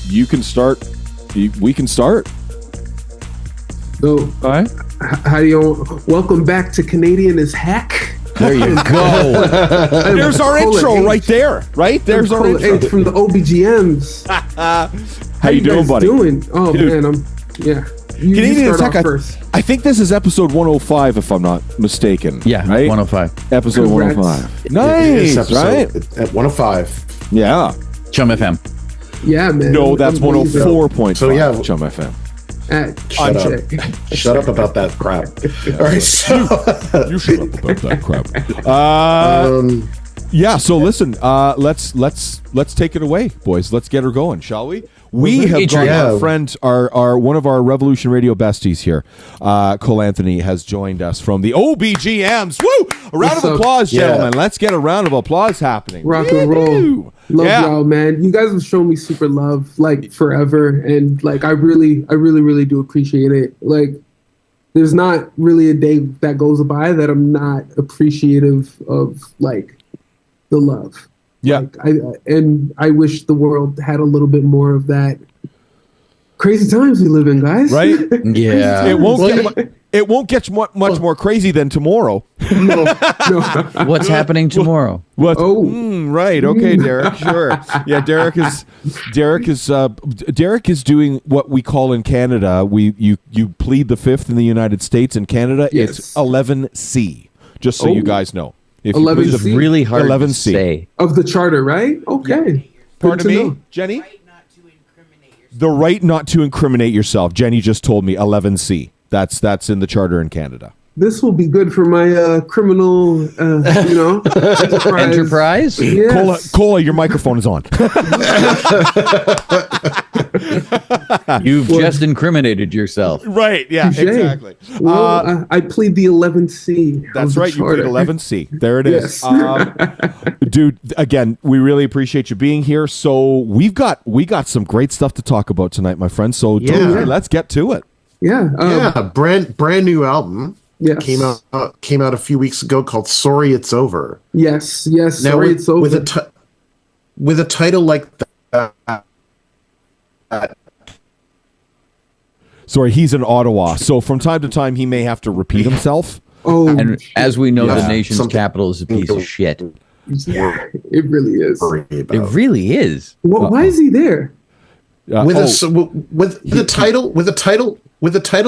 you can start. We can start. So, all right. How do you? Welcome back to Canadian is Heck. There you go. There's our intro right there. Right there's our intro from the OBGMs. How you doing, buddy? Oh, dude. Man, You Canadian is Heck. First. I think this is episode 105, if I'm not mistaken. Yeah, right? 105. Episode Congrats. 105. Nice, right? At 105. Yeah. Chum FM. Yeah, man. No, that's 104.5. So yeah, Chum FM. Shut up about that crap. All right, so you shut up about that crap. Yeah. So listen, let's take it away, boys. Let's get her going, shall we? We have got our friend, our one of our Revolution Radio besties here, Cole Anthony, has joined us from the OBGMs. Woo! A round of applause, gentlemen. Let's get a round of applause happening. Rock and roll. Love y'all, man. You guys have shown me super love, like, forever, and like I really do appreciate it. Like, there's not really a day that goes by that I'm not appreciative of, like, the love. Yeah. Like, I wish the world had a little bit more of that. Crazy times we live in, guys. Right? Yeah. It won't get much more crazy than tomorrow. No. What's happening tomorrow? What? Right. Okay, Derek. Sure. Yeah, Derek is doing what we call in Canada. You plead the fifth in the United States. In Canada, it's 11C. Just so you guys know. If 11C? It's really hard 11C. to say. Of the charter, right? Okay. Pardon me, Jenny? The right not to incriminate yourself. Jenny just told me 11C. That's in the charter in Canada. This will be good for my criminal, enterprise. Yes. Cola, your microphone is on. You've just incriminated yourself. Right, yeah, exactly. Well, I plead the 11C. That's right, you plead 11C. There it is. Dude, again, we really appreciate you being here. So we got some great stuff to talk about tonight, my friend. So let's get to it. Yeah. Brand new album. Yes. Came out a few weeks ago called "Sorry It's Over." Yes. Now, Sorry It's Over. With a title like that. Sorry, he's in Ottawa, so from time to time he may have to repeat himself. Oh, and as we know, the nation's capital is a piece of shit. Yeah, it really is. It really is. Well, why is he there? With a title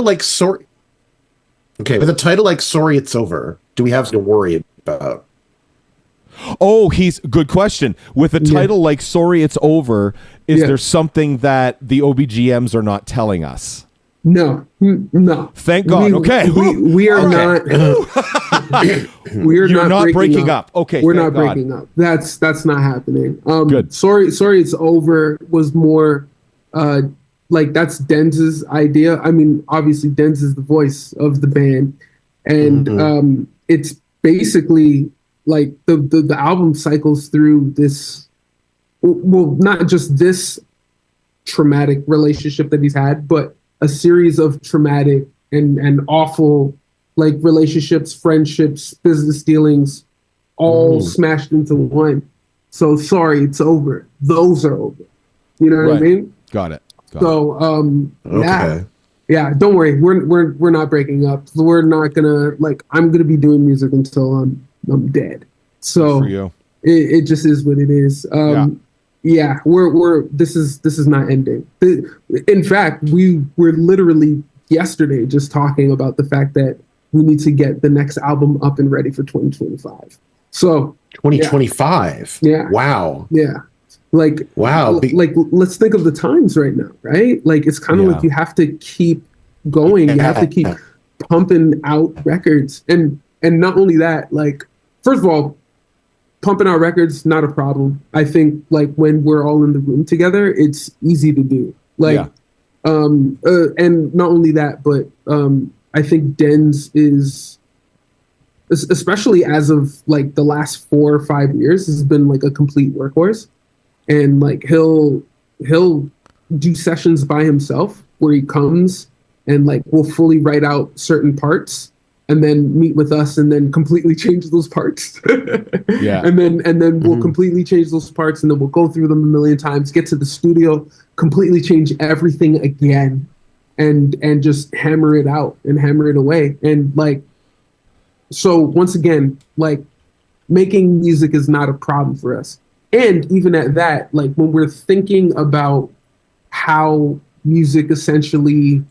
like "Sorry." Okay, with a title like "Sorry It's Over," do we have to worry about? Oh, good question. With a title like "Sorry It's Over," is there something that the OBGMs are not telling us? No. Thank God. We are not. You're not breaking up. Okay, we're not breaking up. That's not happening. Good. Sorry, It's Over was more. Like, that's Denz's idea. I mean, obviously Denz is the voice of the band, and it's basically like the album cycles through this. Well, not just this traumatic relationship that he's had, but a series of traumatic and awful, like, relationships, friendships, business dealings, all smashed into one. So Sorry It's Over. Those are over. You know what I mean? Got it. So, yeah, don't worry. We're not breaking up. We're not gonna, like, I'm gonna be doing music until I'm dead. So for you. It just is what it is. We're this is not ending. In fact, we were literally yesterday just talking about the fact that we need to get the next album up and ready for 2025. So 2025. Yeah. Wow. Yeah. Like, wow. Like, let's think of the times right now, right? Like, it's kind of like you have to keep going. You have to keep pumping out records. And not only that, like, first of all, pumping out records, not a problem. I think, like, when we're all in the room together, it's easy to do. Like, and not only that, but I think Denz is, especially as of, like, the last 4 or 5 years, has been, like, a complete workhorse. And, like, he'll do sessions by himself where he comes and, like, will fully write out certain parts and then meet with us and then completely change those parts. Yeah. And then we'll completely change those parts, and then we'll go through them a million times, get to the studio, completely change everything again, and just hammer it out and hammer it away. And like, so once again, like, making music is not a problem for us. And even at that, like, when we're thinking about how music essentially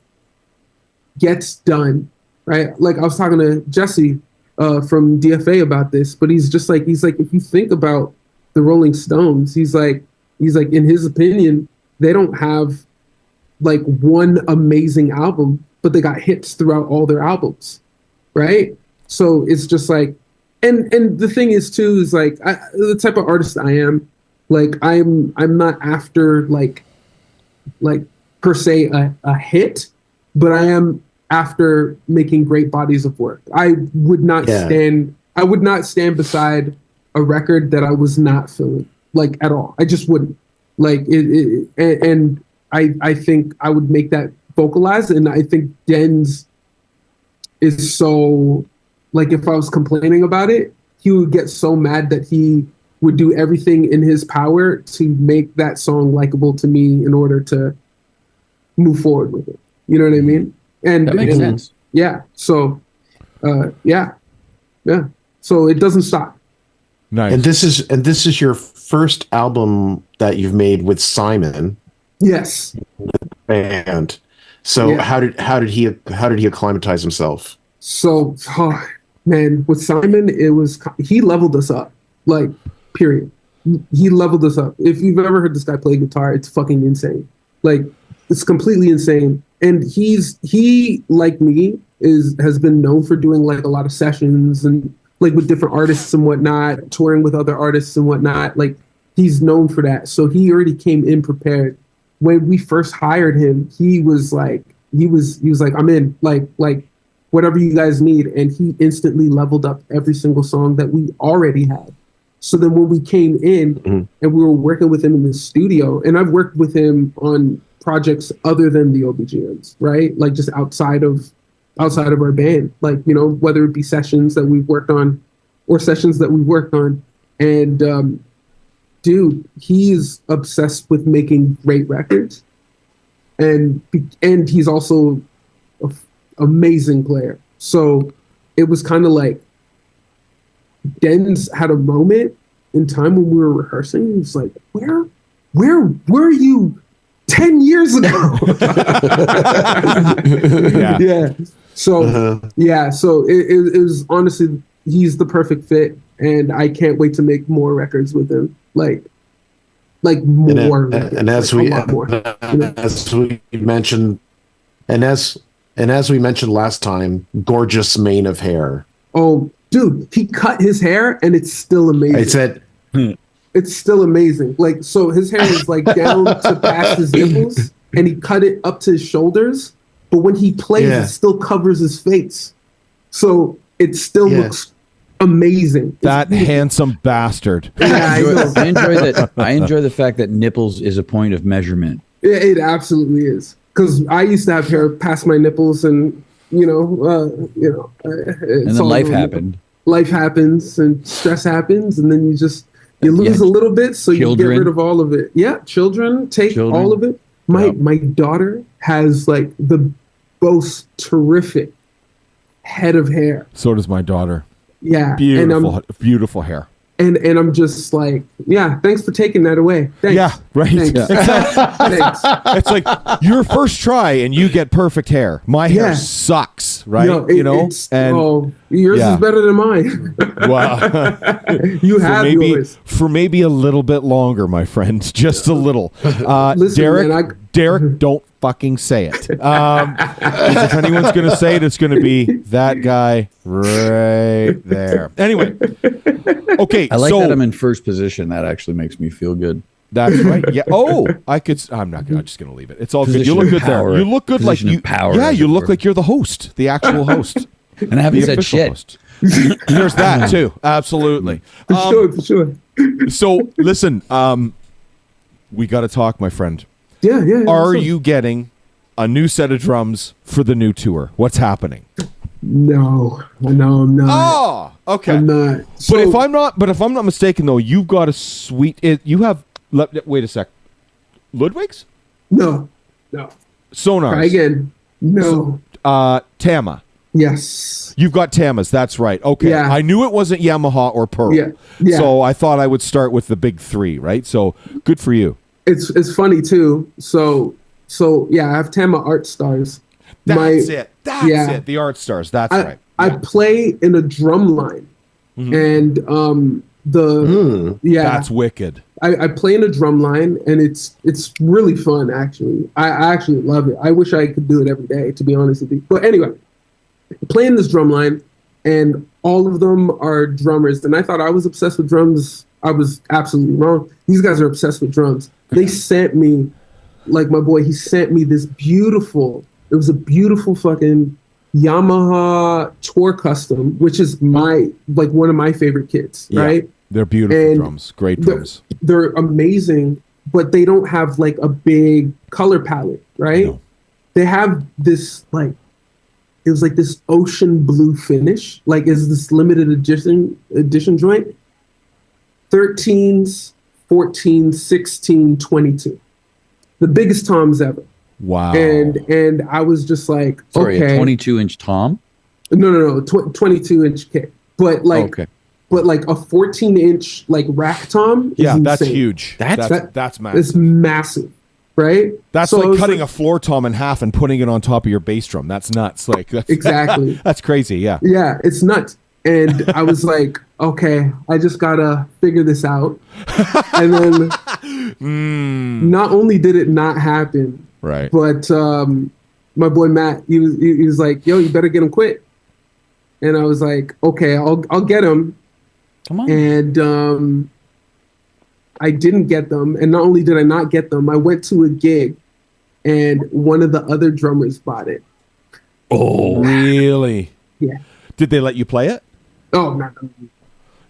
gets done, right? Like, I was talking to Jesse from DFA about this, but he's like, if you think about the Rolling Stones, he's like, in his opinion, they don't have like one amazing album, but they got hits throughout all their albums, right? So it's just like, and the thing is too, is like, the type of artist I am, like, I'm not after like per se a hit, but I am after making great bodies of work. I would not stand beside a record that I was not feeling, like, at all. I just wouldn't. Like, and I think I would make that vocalized, and I think Denz is so, like, if I was complaining about it, he would get so mad that he would do everything in his power to make that song likable to me in order to move forward with it. You know what I mean? And that makes sense. Yeah. So, yeah. So it doesn't stop. Nice. And this is your first album that you've made with Simon. Yes. And so Yeah. how did he acclimatize himself? So, man, with Simon, he leveled us up, like, period. He leveled us up. If you've ever heard this guy play guitar, it's fucking insane. Like, it's completely insane. And he, like me, has been known for doing like a lot of sessions and like with different artists and whatnot, touring with other artists and whatnot. Like, he's known for that. So he already came in prepared. When we first hired him, he was like, I'm in, like whatever you guys need. And he instantly leveled up every single song that we already had. So then when we came in and we were working with him in the studio, and I've worked with him on projects other than the OBGMs, right? Like, just outside of our band, like, you know, whether it be sessions that we've worked on or sessions that we've worked on. And dude, he's obsessed with making great records, and he's also an amazing player. So it was kind of like Denz had a moment in time when we were rehearsing. He was like, where were you 10 years ago? Yeah. So so it was honestly, he's the perfect fit, and I can't wait to make more records with him. Like more. And as we mentioned, and as we mentioned last time, gorgeous mane of hair. Oh, dude, he cut his hair and it's still amazing. It's still amazing. Like, so his hair is like down to past his nipples, and he cut it up to his shoulders. But when he plays, it still covers his face. So it still looks amazing. That handsome bastard. Yeah, I enjoy the fact that nipples is a point of measurement. It absolutely is. Because I used to have hair past my nipples, and and then life happened. Life happens, and stress happens, and then you lose a little bit, so you get rid of all of it. Yeah, children take all of it. My daughter has like the most terrific head of hair. So does my daughter. Yeah, beautiful hair. And I'm just like, yeah, thanks for taking that away. Thanks. Yeah, right. Thanks. Thanks. It's like your first try and you get perfect hair. My hair sucks, right? Yours is better than mine. Wow. You have yours. For maybe a little bit longer, my friend. Just a little. Listen, Derek, don't fucking say it. If anyone's going to say it, it's going to be that guy right there. Anyway. Okay. I like that I'm in first position. That actually makes me feel good. That's right. Yeah. Oh, I'm just going to leave it. It's all good. You look good there. You look good like you. Power, yeah, you look like you're the host, the actual host. And I haven't said shit. Host. There's that too. Absolutely. For sure. So listen, we got to talk, my friend. Yeah. Are you getting a new set of drums for the new tour? What's happening? No, I'm not. Oh, okay. I'm not. But if I'm not mistaken, though, you've got a sweet. You have. Wait a sec. Ludwig's? No. Sonars. Try again. No. Tama. Yes. You've got Tamas. That's right. Okay. Yeah. I knew it wasn't Yamaha or Pearl. Yeah. So I thought I would start with the big three, right? So good for you. It's funny too. So yeah, I have Tama Art Stars. That's it. The Art Stars. That's right. I play in a drum line, and that's wicked. I play in a drum line, and it's really fun. Actually, I actually love it. I wish I could do it every day, to be honest with you. But anyway, playing this drum line, and all of them are drummers. And I thought I was obsessed with drums. I was absolutely wrong. These guys are obsessed with drums. They sent me, like my boy, he sent me this beautiful. It was a beautiful fucking Yamaha Tour Custom, which is one of my favorite kits, right? They're beautiful drums, great drums. They're amazing, but they don't have like a big color palette, right? No. They have this it was like this ocean blue finish, like is this limited edition joint. 13s, 14, 16, 22. The biggest toms ever. Wow. And I was just like, sorry, okay. A 22-inch tom? No, 22-inch kit. But like a 14-inch like rack tom is insane. That's huge. That's massive. It's massive, right? That's so like cutting a floor tom in half and putting it on top of your bass drum. That's nuts. Exactly. That's crazy, yeah. Yeah, it's nuts. And I was like, okay, I just gotta figure this out. And then not only did it not happen, right? But my boy Matt, he was like, yo, you better get him quit. And I was like, okay, I'll get him. Come on. And I didn't get them. And not only did I not get them, I went to a gig and one of the other drummers bought it. Oh, really? Yeah. Did they let you play it? Oh,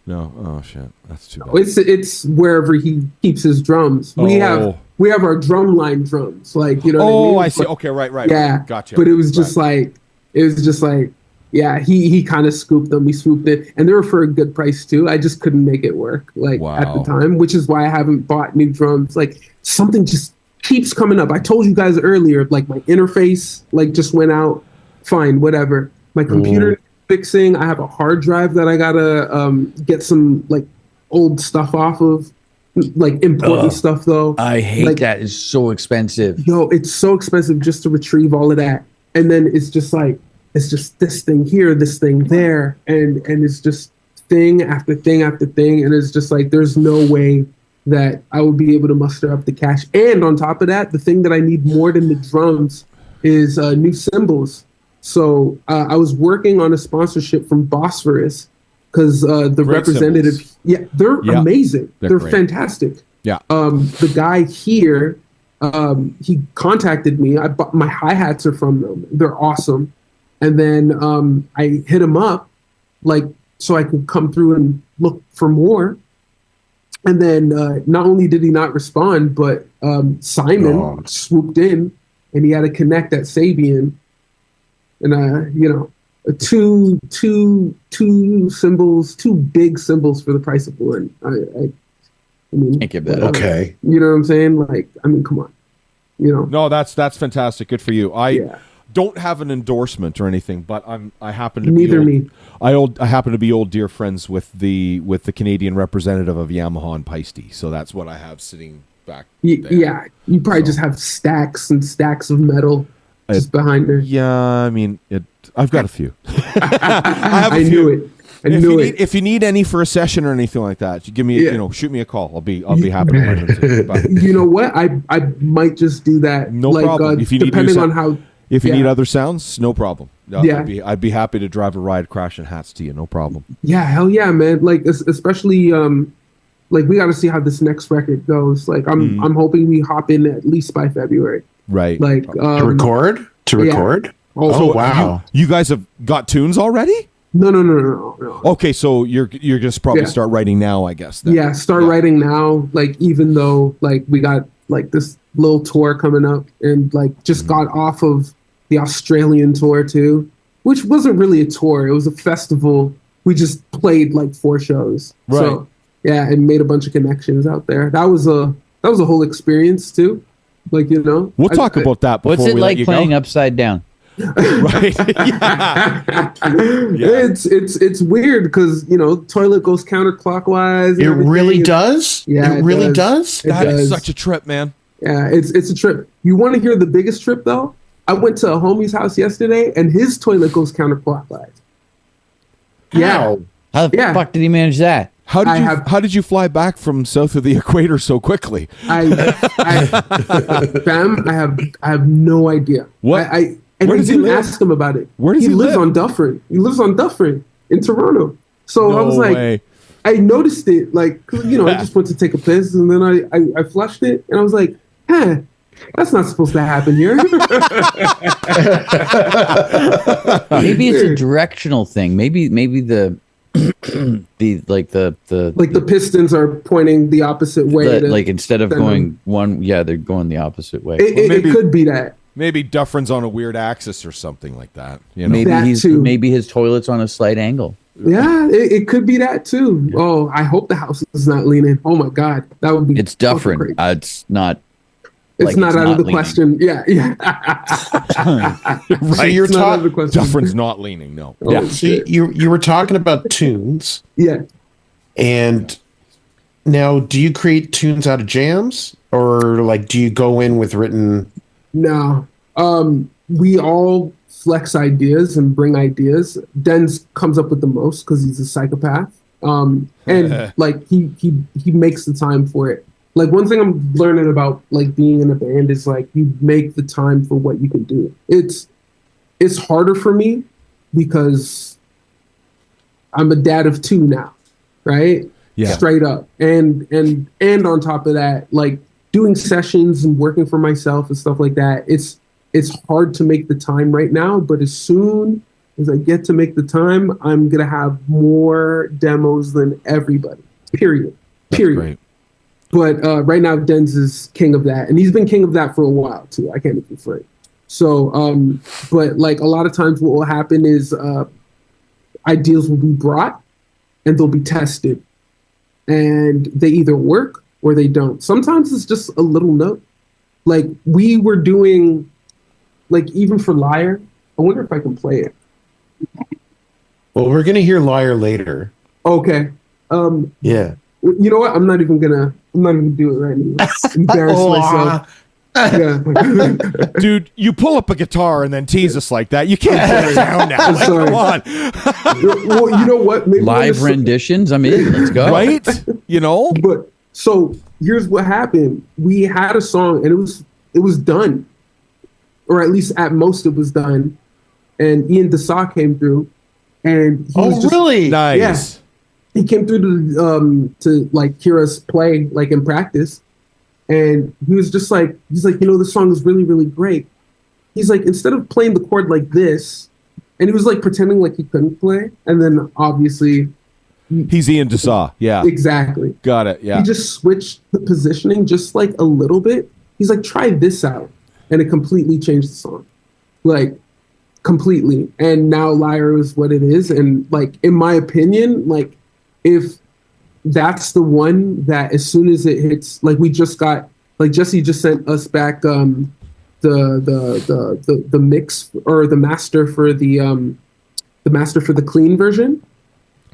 no. Oh shit, that's too bad. It's wherever he keeps his drums. We have our drum line drums, like, you know. Oh, what I mean? I see. Okay, right. Yeah, Gotcha. But it was just like, yeah. He kind of scooped them. He swooped it, and they were for a good price too. I just couldn't make it work, at the time, which is why I haven't bought new drums. Like something just keeps coming up. I told you guys earlier, like my interface, just went out. Fine, whatever. My computer. Fixing. I have a hard drive that I gotta get some old stuff off of, important stuff though. I hate that. It's so expensive. Yo, it's so expensive just to retrieve all of that, and then it's just this thing here, this thing there, and it's just thing after thing after thing, and it's just like there's no way that I would be able to muster up the cash. And on top of that, the thing that I need more than the drums is new cymbals. So I was working on a sponsorship from Bosphorus because the representative, cymbals. They're amazing. They're fantastic. Yeah. The guy here, he contacted me. My hi-hats are from them. They're awesome. And then I hit him up, so I could come through and look for more. And then not only did he not respond, but Simon swooped in, and he had a connect at Sabian. And two cymbals, two big cymbals for the price of one. I mean, can't give that up. Okay. You know what I'm saying? Come on. No, that's fantastic. Good for you. I don't have an endorsement or anything, but I happen to be I happen to be old dear friends with the Canadian representative of Yamaha and Paiste, so that's what I have sitting back there. Yeah, you probably just have stacks and stacks of metal. Just behind her. Yeah, I mean, I've got a few. I knew it. If you need any for a session or anything like that, you give me, shoot me a call. I'll be happy to lend them to you. But, you know what? I might just do that. No problem. If you need depending on how. If you need other sounds, no problem. Yeah. I'd be happy to drive a ride, crashing hats to you. No problem. Yeah, hell yeah, man. Especially we got to see how this next record goes. I'm hoping we hop in at least by February. Right. To record? Yeah. Oh, wow. You guys have got tunes already? No. Okay, so you're just probably start writing now, I guess. Then. Yeah, writing now. Even though we got this little tour coming up, and just got off of the Australian tour too. which wasn't really a tour. It was a festival. We just played like 4 shows. Right. So yeah, and made a bunch of connections out there. That was a whole experience too. Like, you know, we'll talk about that before What's it we like let you playing go. upside down? Right. Yeah. It's weird because, you know, toilet goes counterclockwise. And It everything. really does? Yeah, it really does? It That is does. such a trip, man. Yeah, it's a trip. You want to hear the biggest trip though? I went to a homie's house yesterday and his toilet goes counterclockwise. Yeah. How? How the fuck did he manage that? How did you fly back from south of the equator so quickly? Fam, I have no idea. What? And Where I does he didn't live? ask him about it. Where does he lives live? on Dufferin. He lives on Dufferin in Toronto. So I was No like, way. I noticed it, like, 'cause, you know, I just went to take a piss and then I flushed it and I was like, that's not supposed to happen here. Maybe it's a directional thing. Maybe the the pistons are pointing the opposite way. like instead of going one, they're going the opposite way. It could be that. Maybe Dufferin's on a weird axis or something like that. You know? Maybe That too. maybe his toilet's on a slight angle. Yeah, it could be that too. Oh, I hope the house is not leaning. Oh my God, that would be. It's Dufferin. great. It's not. It's like, not it's out not of the leaning. question. Yeah. So you're It's not out of the talking. question. Dufferin's not leaning, no. Oh, Yeah. So shit. you were talking about tunes, Yeah. and now do you create tunes out of jams, or like do you go in with written? No. We all flex ideas and bring ideas. Denz comes up with the most because he's a psychopath. And like he makes the time for it. Like one thing I'm learning about like being in a band is like you make the time for what you can do. It's harder for me because I'm a dad of 2 now, right? Yeah. Straight up. And on top of that, like doing sessions and working for myself and stuff like that, it's hard to make the time right now, but as soon as I get to make the time, I'm going to have more demos than everybody, period. Great. But right now, Denz is king of that. And he's been king of that for a while, too. I can't even afraid. So, but like a lot of times what will happen is ideas will be brought and they'll be tested. And they either work or they don't. Sometimes it's just a little note. Like we were doing, like even for Liar, I wonder if I can play it. Well, we're gonna hear "Liar" later. Okay. Yeah. You know what? I'm not even gonna do it right now. Embarrass myself. Yeah. Dude, you pull up a guitar and then tease us like that. You can't put it down now. Like, sorry. come on. Well, you know what? Maybe Live renditions. I'm in. Let's go. Right? You know? But so here's what happened. We had a song and it was done. Or at least at most it was done. And Ian Desa came through and he was just, really? Nice. Yeah. He came through to like hear us play like in practice. And he's like, you know, the song is really, really great. He's like, instead of playing the chord like this, and he was like pretending like he couldn't play. And then obviously He's Ian Desa. Yeah. exactly. Got it. Yeah. He just switched the positioning just like a little bit. He's like, try this out. And it completely changed the song. Like completely. And now Liar is what it is. And like, in my opinion, like if that's the one that as soon as it hits, like we just got, like Jesse just sent us back the mix or the master for the master for the clean version.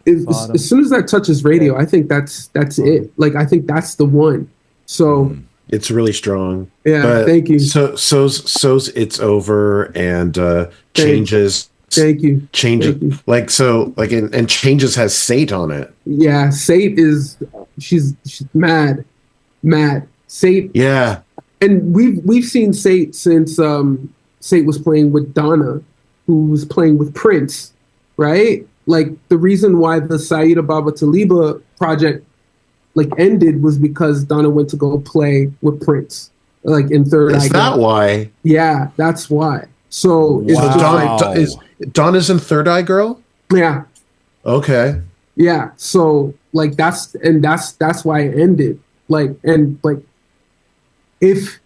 As soon as that touches radio, I think that's it. Like I think that's the one. So It's really strong. yeah, But thank you. So's It's Over and Changes. Thank you. Changes Thank you. like so like and Changes has Sate on it. Yeah, Sate is she's mad. Sate, Yeah. and we've seen Sate since Sate was playing with Donna, who was playing with Prince, right? Like the reason why the Saida Baba Taliba project like ended was because Donna went to go play with Prince, like in Third Eye. Is that Girl. why? Yeah, that's why. So it's Wow. just like, Is Donna's in Third Eye Girl? yeah. Okay. Yeah, so like that's why it ended. Like and like if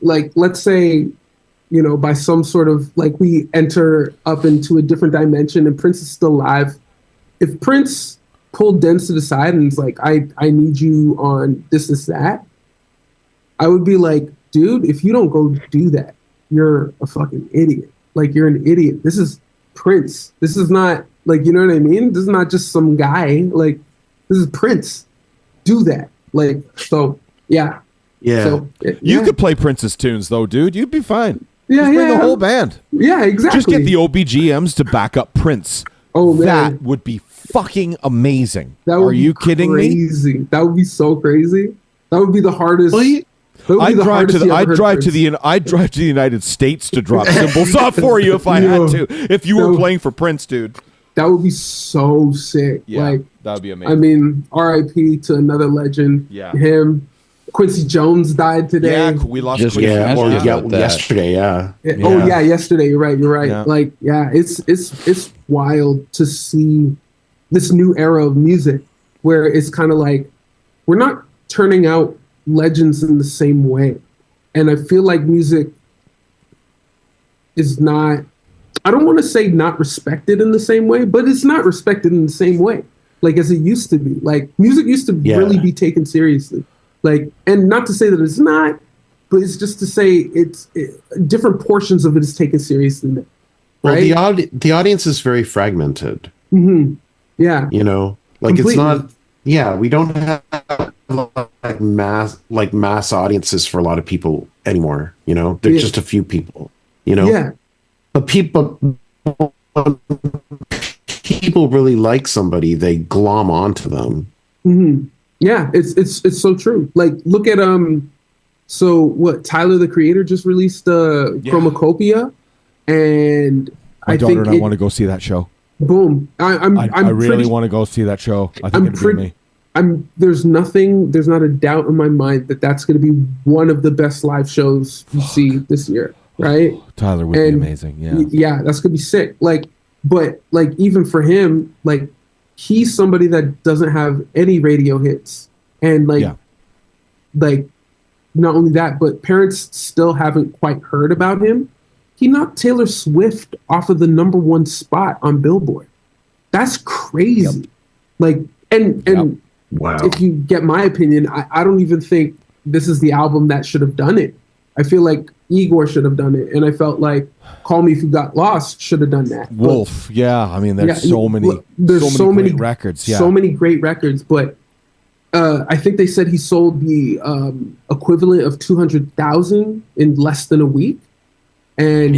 like let's say by some sort of like we enter up into a different dimension and Prince is still alive. If Prince pulled Dens to the side and is like, I need you on this, that, I would be like, dude, if you don't go do that, you're a fucking idiot. Like, you're an idiot. This is Prince. This is not, like, you know what I mean? This is not just some guy. Like, this is Prince. Do that. Like, so, yeah. Yeah. So, You could play Prince's tunes, though, dude. You'd be fine. Yeah, Just bring the whole band. Yeah, exactly. Just get the OBGMs to back up Prince. Oh, man. That would be fucking amazing. That would Are you kidding me? crazy. That would be so crazy. That would be the hardest. I'd drive to the United States to drop cymbals off for you if I had to. If you were playing for Prince, dude. That would be so sick. Yeah, like, that would be amazing. I mean, R.I.P. to another legend. Yeah. Him. Quincy Jones died today. Yeah, we lost Quincy. Yesterday. Yeah. Oh yeah, yesterday. You're right. Yeah. Like, yeah, it's wild to see this new era of music where it's kind of like we're not turning out legends in the same way, and I feel like music is not. I don't want to say not respected in the same way, but it's not respected in the same way, like as it used to be. Like, music used to really be taken seriously. Like, and not to say that it's not, but it's just to say different portions of it is taken seriously now, right? Well, the audience is very fragmented. Mm-hmm. Yeah. Like, Completely. it's not. Yeah, we don't have mass audiences for a lot of people anymore. There's just a few people. Yeah. But people really like somebody, they glom onto them. Mm-hmm. Yeah, it's so true. Like, look at so what Tyler the Creator just released Chromacopia, and My daughter and I want to go see that show. Boom! I really want to go see that show. I think it'd be me. There's not a doubt in my mind that that's going to be one of the best live shows you see this year, right? Tyler would be amazing. Yeah, that's gonna be sick. Like, but like even for him, like, he's somebody that doesn't have any radio hits, and like not only that, but parents still haven't quite heard about him. He knocked Taylor Swift off of the #1 spot on Billboard. That's crazy. Yep. Like, and wow. If you get my opinion, I don't even think this is the album that should have done it. I feel like Igor should have done it, and I felt like Call Me If You Got Lost should have done that. Wolf, I mean, there's so many great records. Yeah. So many great records, but I think they said he sold the equivalent of 200,000 in less than a week. And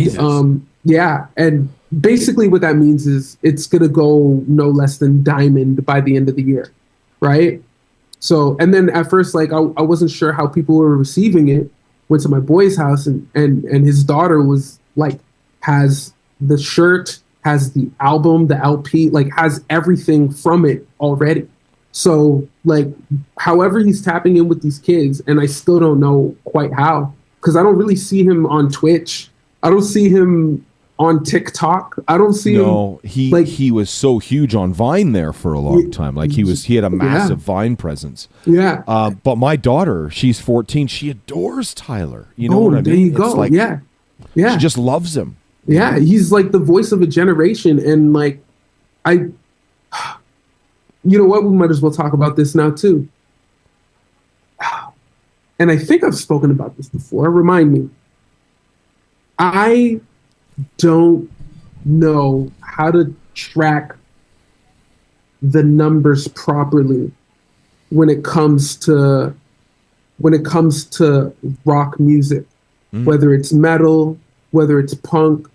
and basically what that means is it's going to go no less than diamond by the end of the year, right? So, and then at first, like, I wasn't sure how people were receiving it. Went to my boy's house, and his daughter was like, has the shirt, has the album, the LP, like, has everything from it already. So, like, however he's tapping in with these kids, and I still don't know quite how, because I don't really see him on Twitch. I don't see him on TikTok. I don't see him. No, he was so huge on Vine there for a long time. Like, he had a massive Vine presence. Yeah. But my daughter, she's 14. She adores Tyler. You know what I mean? There you go. It's like, yeah. She just loves him. Yeah. He's like the voice of a generation. And like, you know what? We might as well talk about this now too. And I think I've spoken about this before. Remind me. I don't know how to track the numbers properly when it comes to rock music, whether it's metal, whether it's punk,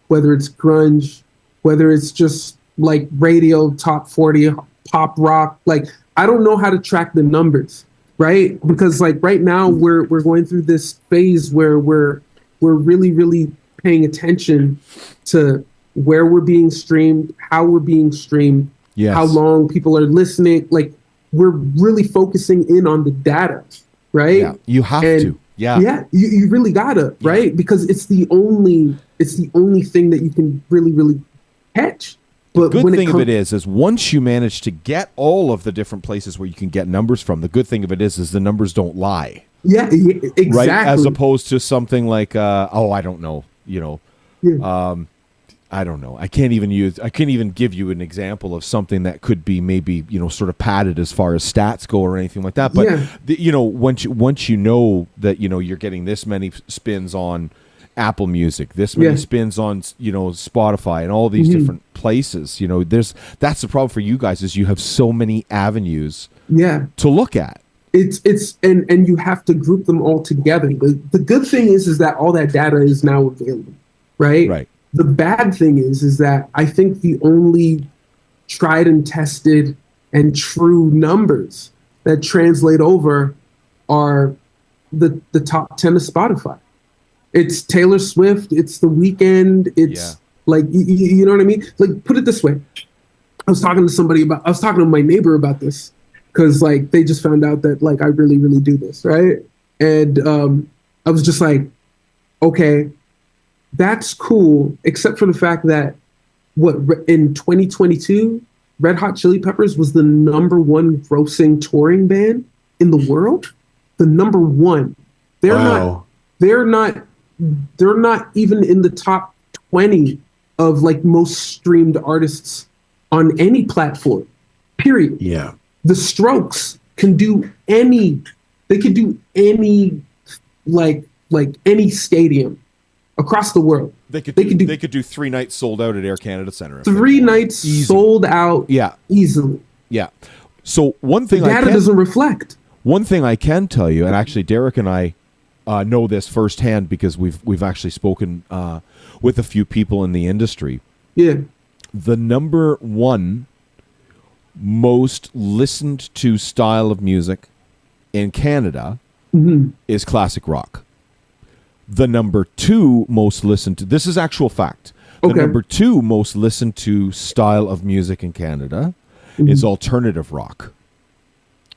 whether it's grunge, whether it's just like radio top 40 pop rock. Like, I don't know how to track the numbers, right? Because like right now we're going through this phase where we're really, really paying attention to where we're being streamed, how we're being streamed, how long people are listening. Like, we're really focusing in on the data, right? Yeah, you have to. Yeah. Yeah, you really gotta, right? Yeah. Because it's the only thing that you can really, really catch. But the good thing of it is once you manage to get all of the different places where you can get numbers from, the good thing of it is the numbers don't lie. Yeah, exactly. Right, as opposed to something like I don't know, I don't know. I can't even give you an example of something that could be maybe, sort of padded as far as stats go or anything like that. But once you know that you're getting this many spins on Apple Music, this many spins on Spotify and all these different places, that's the problem for you guys, is you have so many avenues to look at. It's and you have to group them all together. The good thing is that all that data is now available, right? Right. The bad thing is that I think the only tried and tested and true numbers that translate over are the top 10 of Spotify. It's Taylor Swift, it's The Weeknd, it's like, you know what I mean? Like, put it this way. I was talking to my neighbor about this, because like they just found out that like I really, really do this, right? And I was just like, okay, that's cool, except for the fact that in 2022, Red Hot Chili Peppers was the #1 grossing touring band in the world. The #1. They're not even in the top 20 of like most streamed artists on any platform. Period. Yeah. The Strokes can do any like any stadium across the world. They could do 3 nights sold out at Air Canada Center. 3 nights sold out. Easily. Yeah. So one thing data doesn't reflect. One thing I can tell you, and actually Derek and I know this firsthand because we've actually spoken with a few people in the industry. Yeah. The #1 most listened to style of music in Canada is classic rock. The #2 most listened to, this is actual fact. The #2 most listened to style of music in Canada is alternative rock.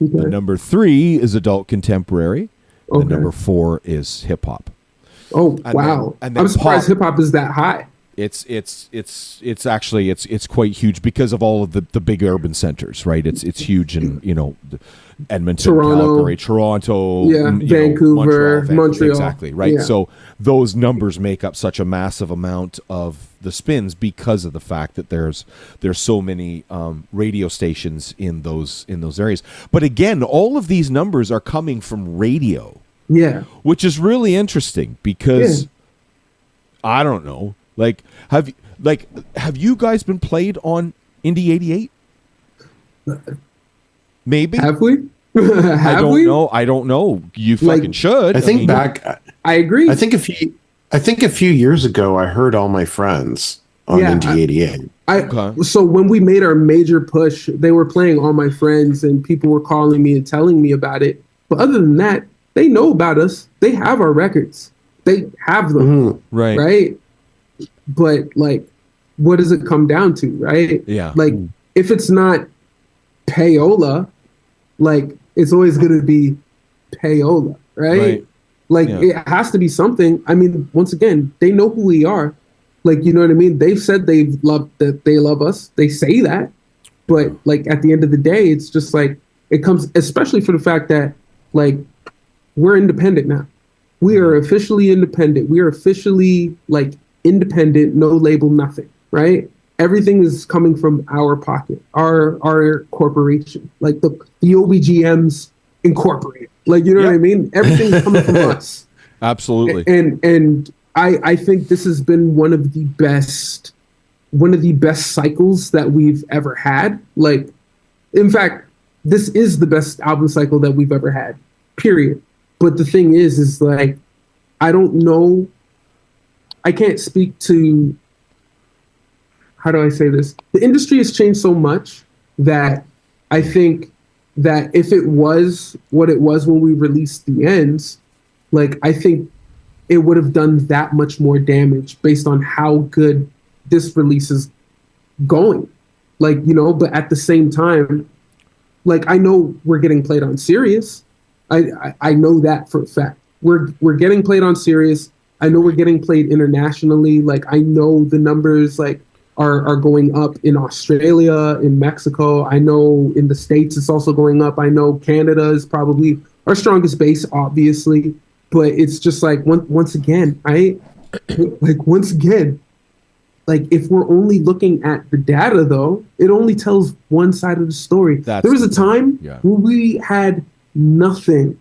The #3 is adult contemporary. The #4 is hip hop. Oh, wow. And I'm surprised hip hop is that high. It's actually quite huge because of all of the big urban centers, right? It's huge in Edmonton, Calgary, Toronto, Vancouver, Montreal. Exactly, right? Yeah. So those numbers make up such a massive amount of the spins because of the fact that there's so many radio stations in those areas. But again, all of these numbers are coming from radio. Yeah. Which is really interesting because I don't know. Like, have you guys been played on Indie 88? Maybe. Have we? I don't know. You fucking should. I agree. I think a few years ago I heard All My Friends on Indie 88. So when we made our major push, they were playing All My Friends and people were calling me and telling me about it. But other than that, they know about us. They have our records. They have them. Right? But like, what does it come down to, right? Yeah. Like, if it's not payola, like it's always going to be payola, right? Like it has to be something. I mean, once again, they know who we are. Like, you know what I mean? They've said they love us. They say that, but like at the end of the day, it's just like it comes, especially for the fact that like we're independent now. We are officially independent. We are officially like independent, no label, nothing, right? Everything is coming from our pocket, our corporation, like the OBGMs Incorporated. Like, you know what I mean? Everything's coming from us. Absolutely. And I think this has been one of the best cycles that we've ever had. Like, in fact, this is the best album cycle that we've ever had, period. But the thing is like, I don't know. I can't speak to, how do I say this? The industry has changed so much that I think that if it was what it was when we released The Ends, like I think it would have done that much more damage based on how good this release is going. Like, but at the same time, like I know we're getting played on Sirius. I know that for a fact. We're getting played on Sirius. I know we're getting played internationally. Like I know the numbers like are going up in Australia, in Mexico. I know in the States it's also going up. I know Canada is probably our strongest base, obviously, but it's just like once again, like if we're only looking at the data, though, it only tells one side of the story. There was a time when we had nothing,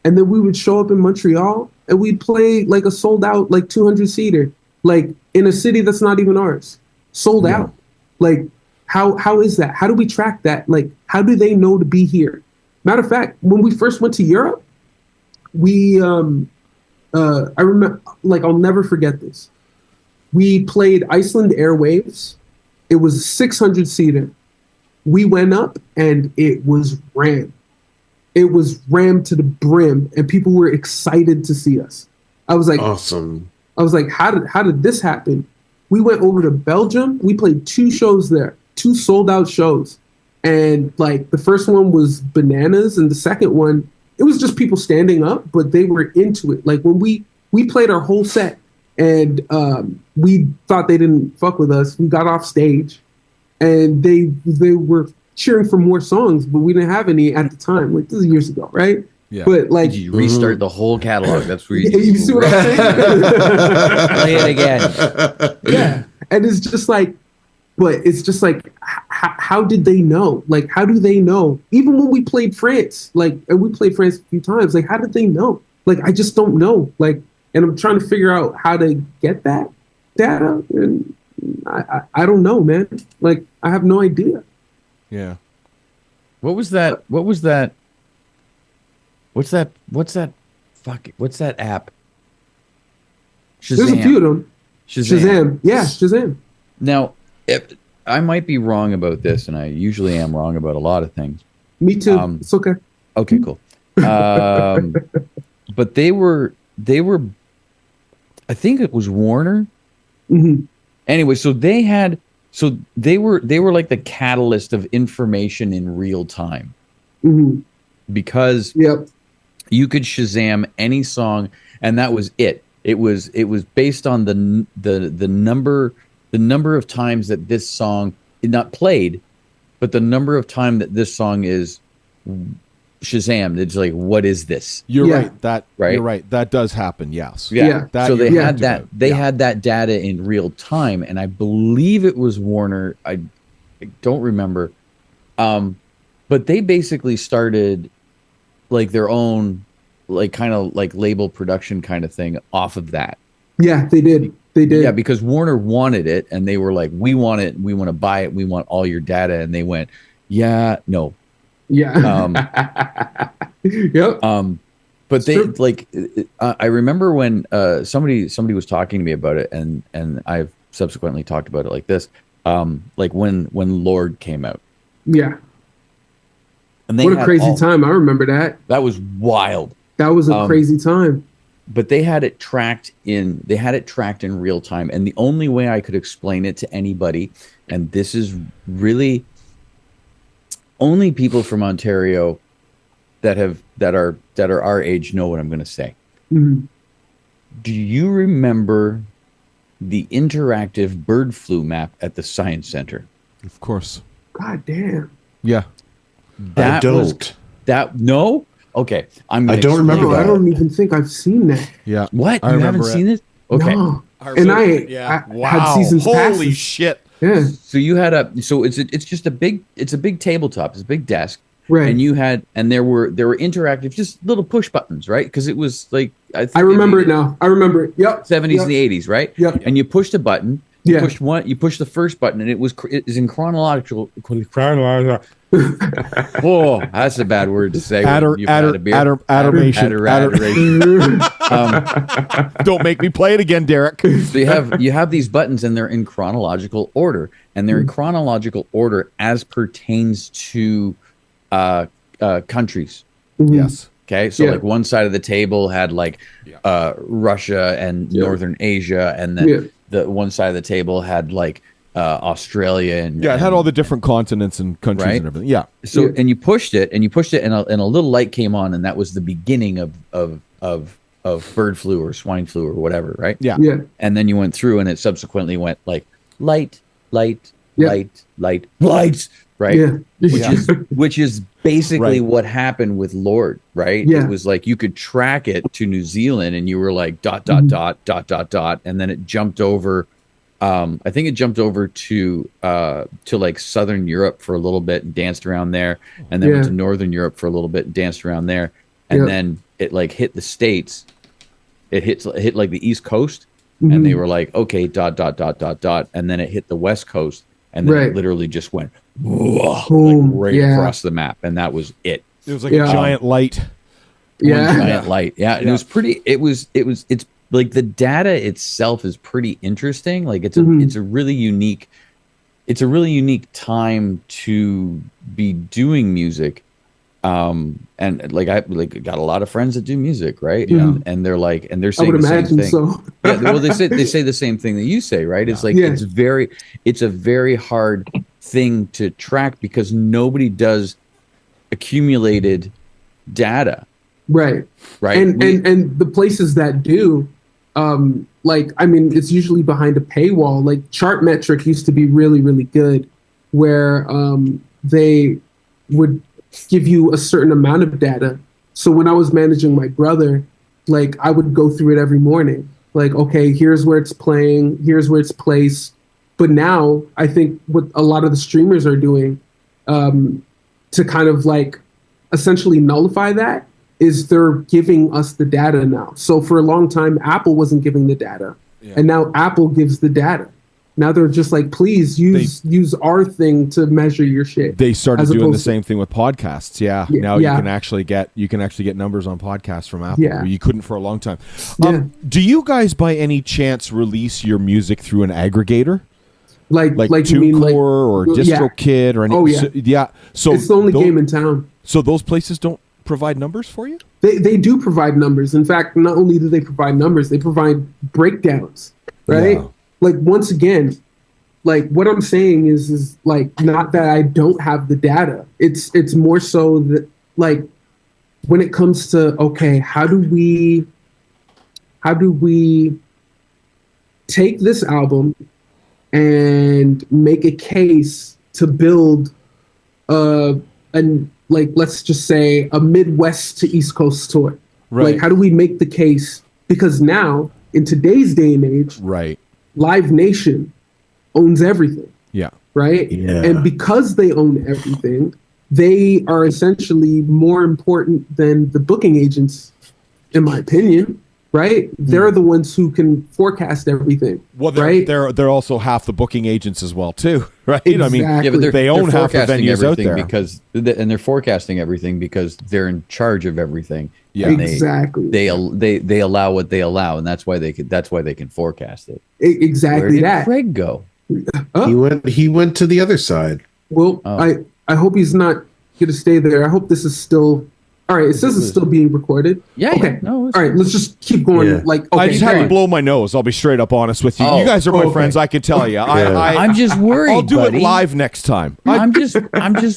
and then we would show up in Montreal and we'd play like a sold out, like 200 seater, like in a city that's not even ours, sold out. Like, how is that? How do we track that? Like, how do they know to be here? Matter of fact, when we first went to Europe, we, I remember, like, I'll never forget this. We played Iceland Airwaves. It was a 600 seater. We went up and it was rammed. It was rammed to the brim, and people were excited to see us. I was like, awesome. I was like, how did this happen? We went over to Belgium. We played 2 shows there, 2 sold out shows. And like the first one was bananas, and the second one, it was just people standing up, but they were into it. Like when we played our whole set, and we thought they didn't fuck with us. We got off stage, and they were cheering for more songs, but we didn't have any at the time. Like this is years ago, right? Yeah. But like, did you restart the whole catalog? That's where you see what I'm saying? Play it again. Yeah, and it's just like, but it's just like, how did they know? Like, how do they know? Even when we played France, like, and we played France a few times, like, how did they know? Like, I just don't know. Like, and I'm trying to figure out how to get that data, and I don't know, man. Like, I have no idea. Yeah. What's that? What's that app? Shazam. There's a few of them. Shazam. Yeah, Shazam. Now, I might be wrong about this, and I usually am wrong about a lot of things. Me too. It's okay. Okay, cool. But they were, I think it was Warner. Mm-hmm. Anyway, so they were like the catalyst of information in real time. Mm-hmm. Because you could Shazam any song, and that was it. It was based on the number of times that this song is not played, but the number of time that this song is Shazammed. It's like, what is this? You're right. You're right. That does happen. Yes. Yeah. So they had that. They had that data in real time, and I believe it was Warner. I don't remember. But they basically started like their own, like kind of like label production kind of thing off of that. Yeah, they did. They did. Yeah, because Warner wanted it, and they were like, "We want it. We want to buy it. We want all your data." And they went, "Yeah, no." Yeah. Yep. But they like, I remember when somebody was talking to me about it, and I've subsequently talked about it like this, like when Lord came out. Yeah. And what a crazy time! I remember that. That was wild. That was a crazy time. But they had it tracked in real time, and the only way I could explain it to anybody, and this is really only people from Ontario that are our age know what I'm going to say. Mm-hmm. Do you remember the interactive bird flu map at the Science Center? Of course. God damn. Yeah. I don't. No? Okay. I don't remember that. I don't even think I've seen that. Yeah. What? You haven't seen it? Okay. No. And I had seasons passes. Holy shit. Yeah. So you had it's just a big tabletop, it's a big desk. Right. And there were interactive, just little push buttons, right? Because it was like I remember it now. I remember it. Yep. 70s and the 80s, right? Yep. And you pushed a button. You pushed the first button, and it is in chronological. Oh, that's a bad word to say. Adoration. Don't make me play it again, Derek. So you have these buttons, and they're in chronological order, and they're in chronological order as pertains to countries. Mm-hmm. Yes. Okay, so like one side of the table had like Russia and Northern Asia, and then the one side of the table had like Australia and it had all the different continents and countries, right? And everything. Yeah. So and you pushed it, and a little light came on, and that was the beginning of bird flu or swine flu or whatever, right? Yeah. And then you went through, and it subsequently went like light, lights, right? Yeah. Which is basically Right. what happened with Lord, right? Yeah. It was like you could track it to New Zealand, and you were like ... and then it jumped over. I think it jumped over to like Southern Europe for a little bit and danced around there, and then went to Northern Europe for a little bit and danced around there, and then it like hit the States. It hit like the East Coast, and they were like, okay, ... and then it hit the West Coast, and then it literally just went like across the map, and that was it. It was like a giant light. Giant light. Yeah, and it was pretty. It's like the data itself is pretty interesting. Like it's a really unique time to be doing music. And like I got a lot of friends that do music, right? And they're like, and they're saying the same thing. So. Well, they say the same thing that you say, right? It's like it's a very hard thing to track because nobody does accumulated data. Right. And the places that do, like, I mean, it's usually behind a paywall. Like Chartmetric used to be really, really good, where they would give you a certain amount of data. So when I was managing my brother, like I would go through it every morning. Like, okay, here's where it's playing, here's where it's placed. But now I think what a lot of the streamers are doing to kind of like essentially nullify that is they're giving us the data now. So for a long time, Apple wasn't giving the data. And now Apple gives the data. Now they're just like, please use our thing to measure your shit. They started doing the same thing with podcasts. Now you can actually get numbers on podcasts from Apple. Where you couldn't for a long time. Do you guys by any chance release your music through an aggregator? Like TuneCore or DistroKid or anything? So it's the only game in town. So those places don't provide numbers for you? They do provide numbers. In fact, not only do they provide numbers, they provide breakdowns, right? Yeah. Like, once again, like what I'm saying is like, not that I don't have the data. It's more so that like when it comes to, okay, how do we take this album and make a case to build like, let's just say a Midwest to East Coast tour. Right. Like, how do we make the case? Because now in today's day and age, right, Live Nation owns everything. Yeah. Right? Yeah. And because they own everything, they are essentially more important than the booking agents, in my opinion. Right? They're the ones who can forecast everything. Well, they're also half the booking agents as well, too, right? Exactly. I mean, but they own half the venues out there and they're forecasting everything because they're in charge of everything. Yeah, exactly. They allow what they allow, and that's why they can forecast it. Exactly. Where did that. Craig go? He went to the other side. Well, I hope he's not going to stay there. I hope this is still. All right, it says it's still being recorded. Yeah. Okay. No, all right, let's just keep going. Yeah. Like, okay, I just had to blow my nose. I'll be straight up honest with you. You guys are my friends. I can tell you. I'm just worried. I'll do buddy. it live next time. I'm just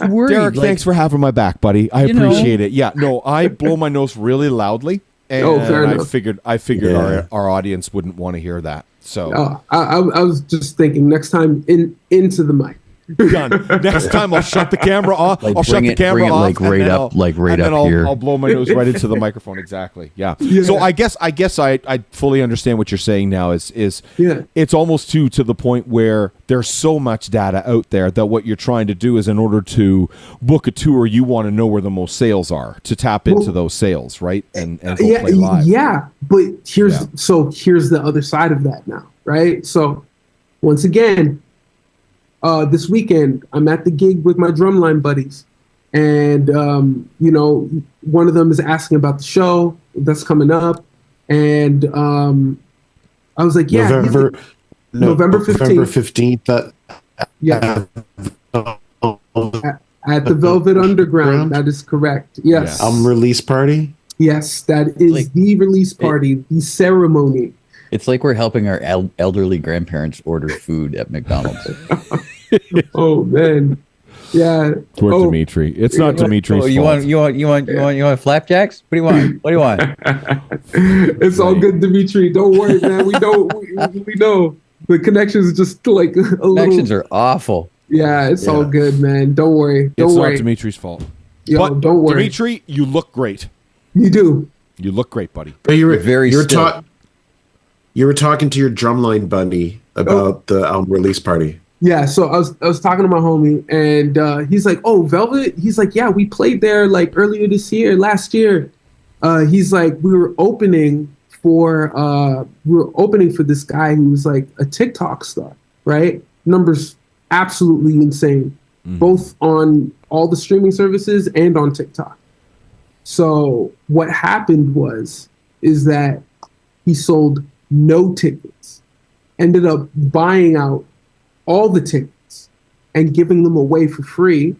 worried. Derek, thanks for having my back, buddy. I appreciate it. Yeah, no, I blow my nose really loudly, and I figured our audience wouldn't want to hear that. So I was just thinking next time into the mic. Done. Next time I'll shut the camera off. I'll shut the camera off. Like right up here. I'll blow my nose right into the microphone. Exactly. Yeah. So I guess I fully understand what you're saying now. Is it's almost to the point where there's so much data out there that what you're trying to do is, in order to book a tour, you want to know where the most sales are to tap into those sales, right? And go play live. Yeah. But here's the other side of that now, right? So once again, this weekend, I'm at the gig with my drumline buddies, and one of them is asking about the show that's coming up, and I was like, November 15th. At the Velvet Underground. That is correct. Yes. Release party. Yes, that is the release party, the ceremony. It's like we're helping our elderly grandparents order food at McDonald's. Oh man, yeah. Poor Dimitri. It's not Dimitri's fault. You want flapjacks? What do you want? What do you want? It's all good, Dimitri. Don't worry, man. We know the connections are just like a connections are awful. Yeah, it's all good, man. Don't worry. Don't worry. It's not Dimitri's fault. Yo, but don't worry. Dimitri, you look great. You do. You look great, buddy. But you were still. You were talking to your drumline buddy about the album release party. Yeah, so I was talking to my homie, and he's like, "Oh, Velvet." He's like, "Yeah, we played there like earlier this year, last year." He's like, "We were opening for this guy who was like a TikTok star, right? Numbers absolutely insane, both on all the streaming services and on TikTok." So what happened is that he sold no tickets, ended up buying out all the tickets and giving them away for free.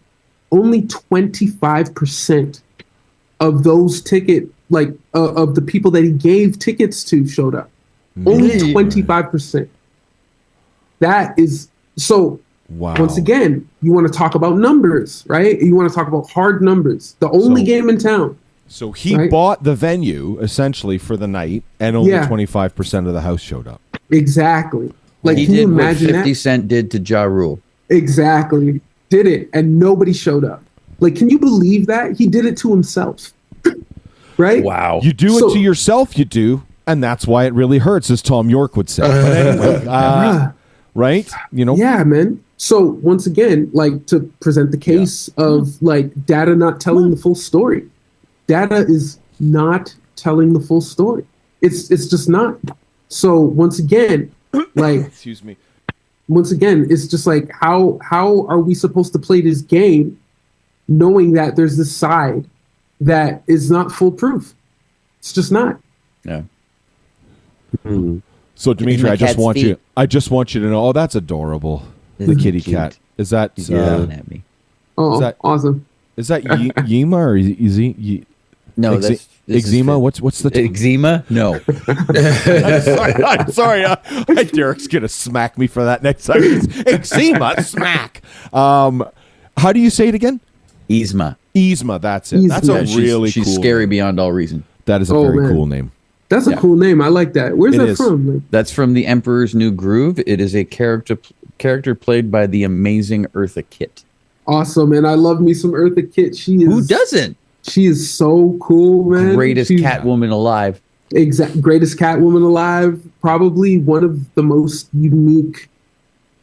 Only 25% of those of the people that he gave tickets to showed up. Only 25%. That is so. Wow. Once again, you want to talk about numbers, right? You want to talk about hard numbers. The only game in town. So he bought the venue essentially for the night, and only 25% of the house showed up. Exactly. Like, he can you did what imagine 50 Cent did to Ja Rule. Exactly. Did it, and nobody showed up. Like, can you believe that? He did it to himself. Right? Wow. You do it to yourself, you do, and that's why it really hurts, as Tom York would say. But anyway, right? You know? Yeah, man. So once again, like, to present the case of like data not telling the full story. Data is not telling the full story. It's just not. So once again, like, excuse me. Once again, it's just like, how are we supposed to play this game knowing that there's this side that is not foolproof? It's just not. Yeah. So Dimitri, I just want you to know. Oh, that's adorable. The kitty cat. Is that? He's yelling at me. Oh, is that awesome. Is that Yema or is he? No, that's eczema. What's the eczema? No. I'm sorry. Derek's gonna smack me for that next time. Eczema, smack. How do you say it again? Yzma. Yzma. That's it. That's a really she's cool scary name. Beyond all reason. That is a very cool name. That's a cool name. I like that. Where's that from? Like, that's from The Emperor's New Groove. It is a character played by the amazing Eartha Kitt. Awesome, and I love me some Eartha Kitt. Who doesn't? She is so cool, man. Greatest Catwoman alive. Greatest Catwoman alive. Probably one of the most unique.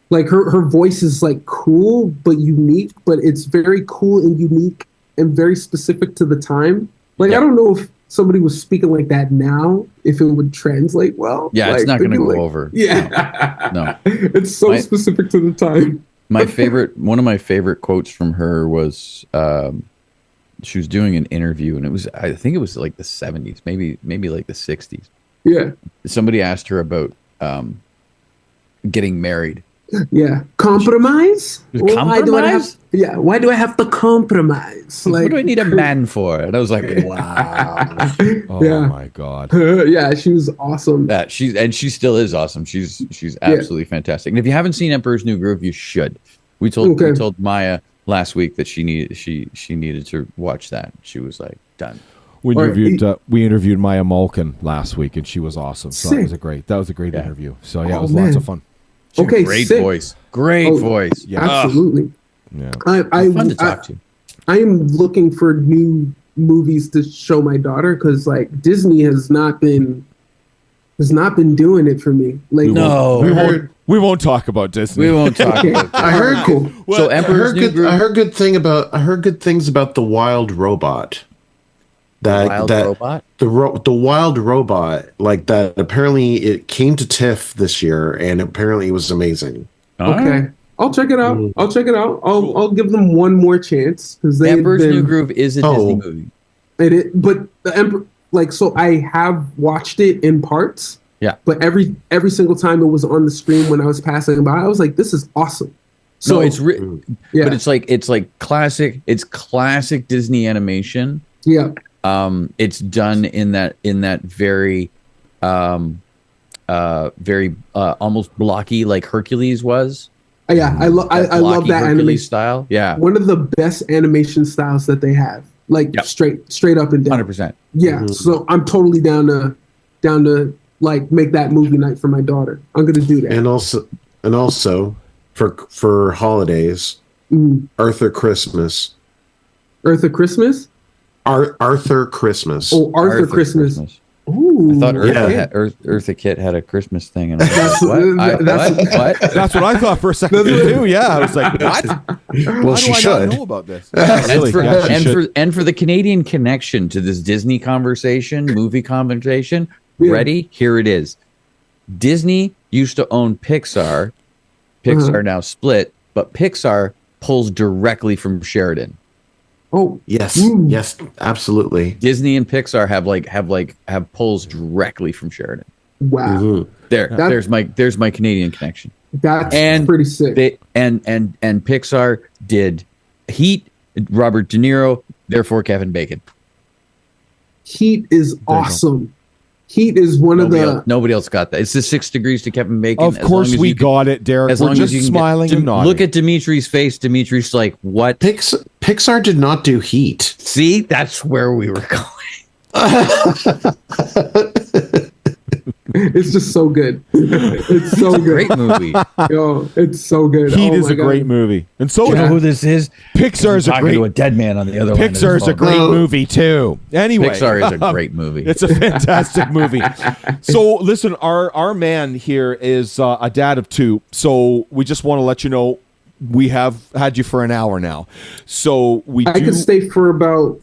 Like, her voice is like cool but unique, but it's very cool and unique and very specific to the time. Like, I don't know if somebody was speaking like that now, if it would translate well. Yeah, like, it's not going to go over. Yeah, no. It's so specific to the time. One of my favorite quotes from her was, she was doing an interview, and I think it was like the 70s, maybe like the 60s. Yeah. Somebody asked her about getting married. Yeah. Compromise? Compromise? Why do I have to compromise? Like, what do I need a man for? And I was like, wow. Oh my God. Yeah, she was awesome. Yeah, she still is awesome. She's absolutely fantastic. And if you haven't seen Emperor's New Groove, you should. We told Maya last week that she needed to watch that. She was like, done. We interviewed Maya Malkin last week, and she was awesome. So that was a great interview. So it was lots of fun. Great voice. Great voice. Yeah. Absolutely. Yeah. Fun to talk to. I am looking for new movies to show my daughter, because like Disney has not been doing it for me. Like, we won't talk about Disney. We won't talk about I heard cool. So I heard good things about the wild robot. The wild robot, like that. Apparently, it came to TIFF this year, and apparently, it was amazing. Okay, I'll check it out. I'll give them one more chance, because Emperor's New Groove is a Disney movie. But the Emperor, like, so I have watched it in parts. Yeah. But every single time it was on the screen when I was passing by, I was like, "This is awesome." So but it's like classic. It's classic Disney animation. Yeah. It's done in that very almost blocky, like Hercules was. Yeah, I love that animation style. Yeah, one of the best animation styles that they have. Like straight up and down. 100%. Yeah, so I'm totally down to like make that movie night for my daughter. I'm gonna do that. And also, for holidays. Arthur Christmas. Arthur Christmas. Arthur Christmas. Oh, Arthur Christmas. Ooh, I thought Eartha Kitt had a Christmas thing. And That's what? What? That's what I thought for a second too. Yeah, I was like, what? Well, she should know about this. And for the Canadian connection to this Disney conversation, movie conversation, ready? Here it is. Disney used to own Pixar. Pixar now split, but Pixar pulls directly from Sheridan. Oh yes, yes, absolutely. Disney and Pixar have pulls directly from Sheridan. Wow. Mm-hmm. There's my Canadian connection. That's pretty sick. And Pixar did Heat, Robert De Niro, therefore Kevin Bacon. Heat is awesome. Heat is nobody else got that. It's the 6 degrees to Kevin Bacon. Of course we got it, Derek. We're just smiling and nodding. Look at Dimitri's face. Dimitri's like, what? Pixar did not do Heat. See, that's where we were going. It's just so good. It's so good. Great movie. Yo, it's so good. Heat is a great movie, and so you know who this is. Pixar's a great. To a dead man on the other. Pixar's a great movie too. Anyway, Pixar is a great movie. It's a fantastic movie. So listen, our man here is a dad of 2. So we just want to let you know we have had you for an hour now. So I could stay for about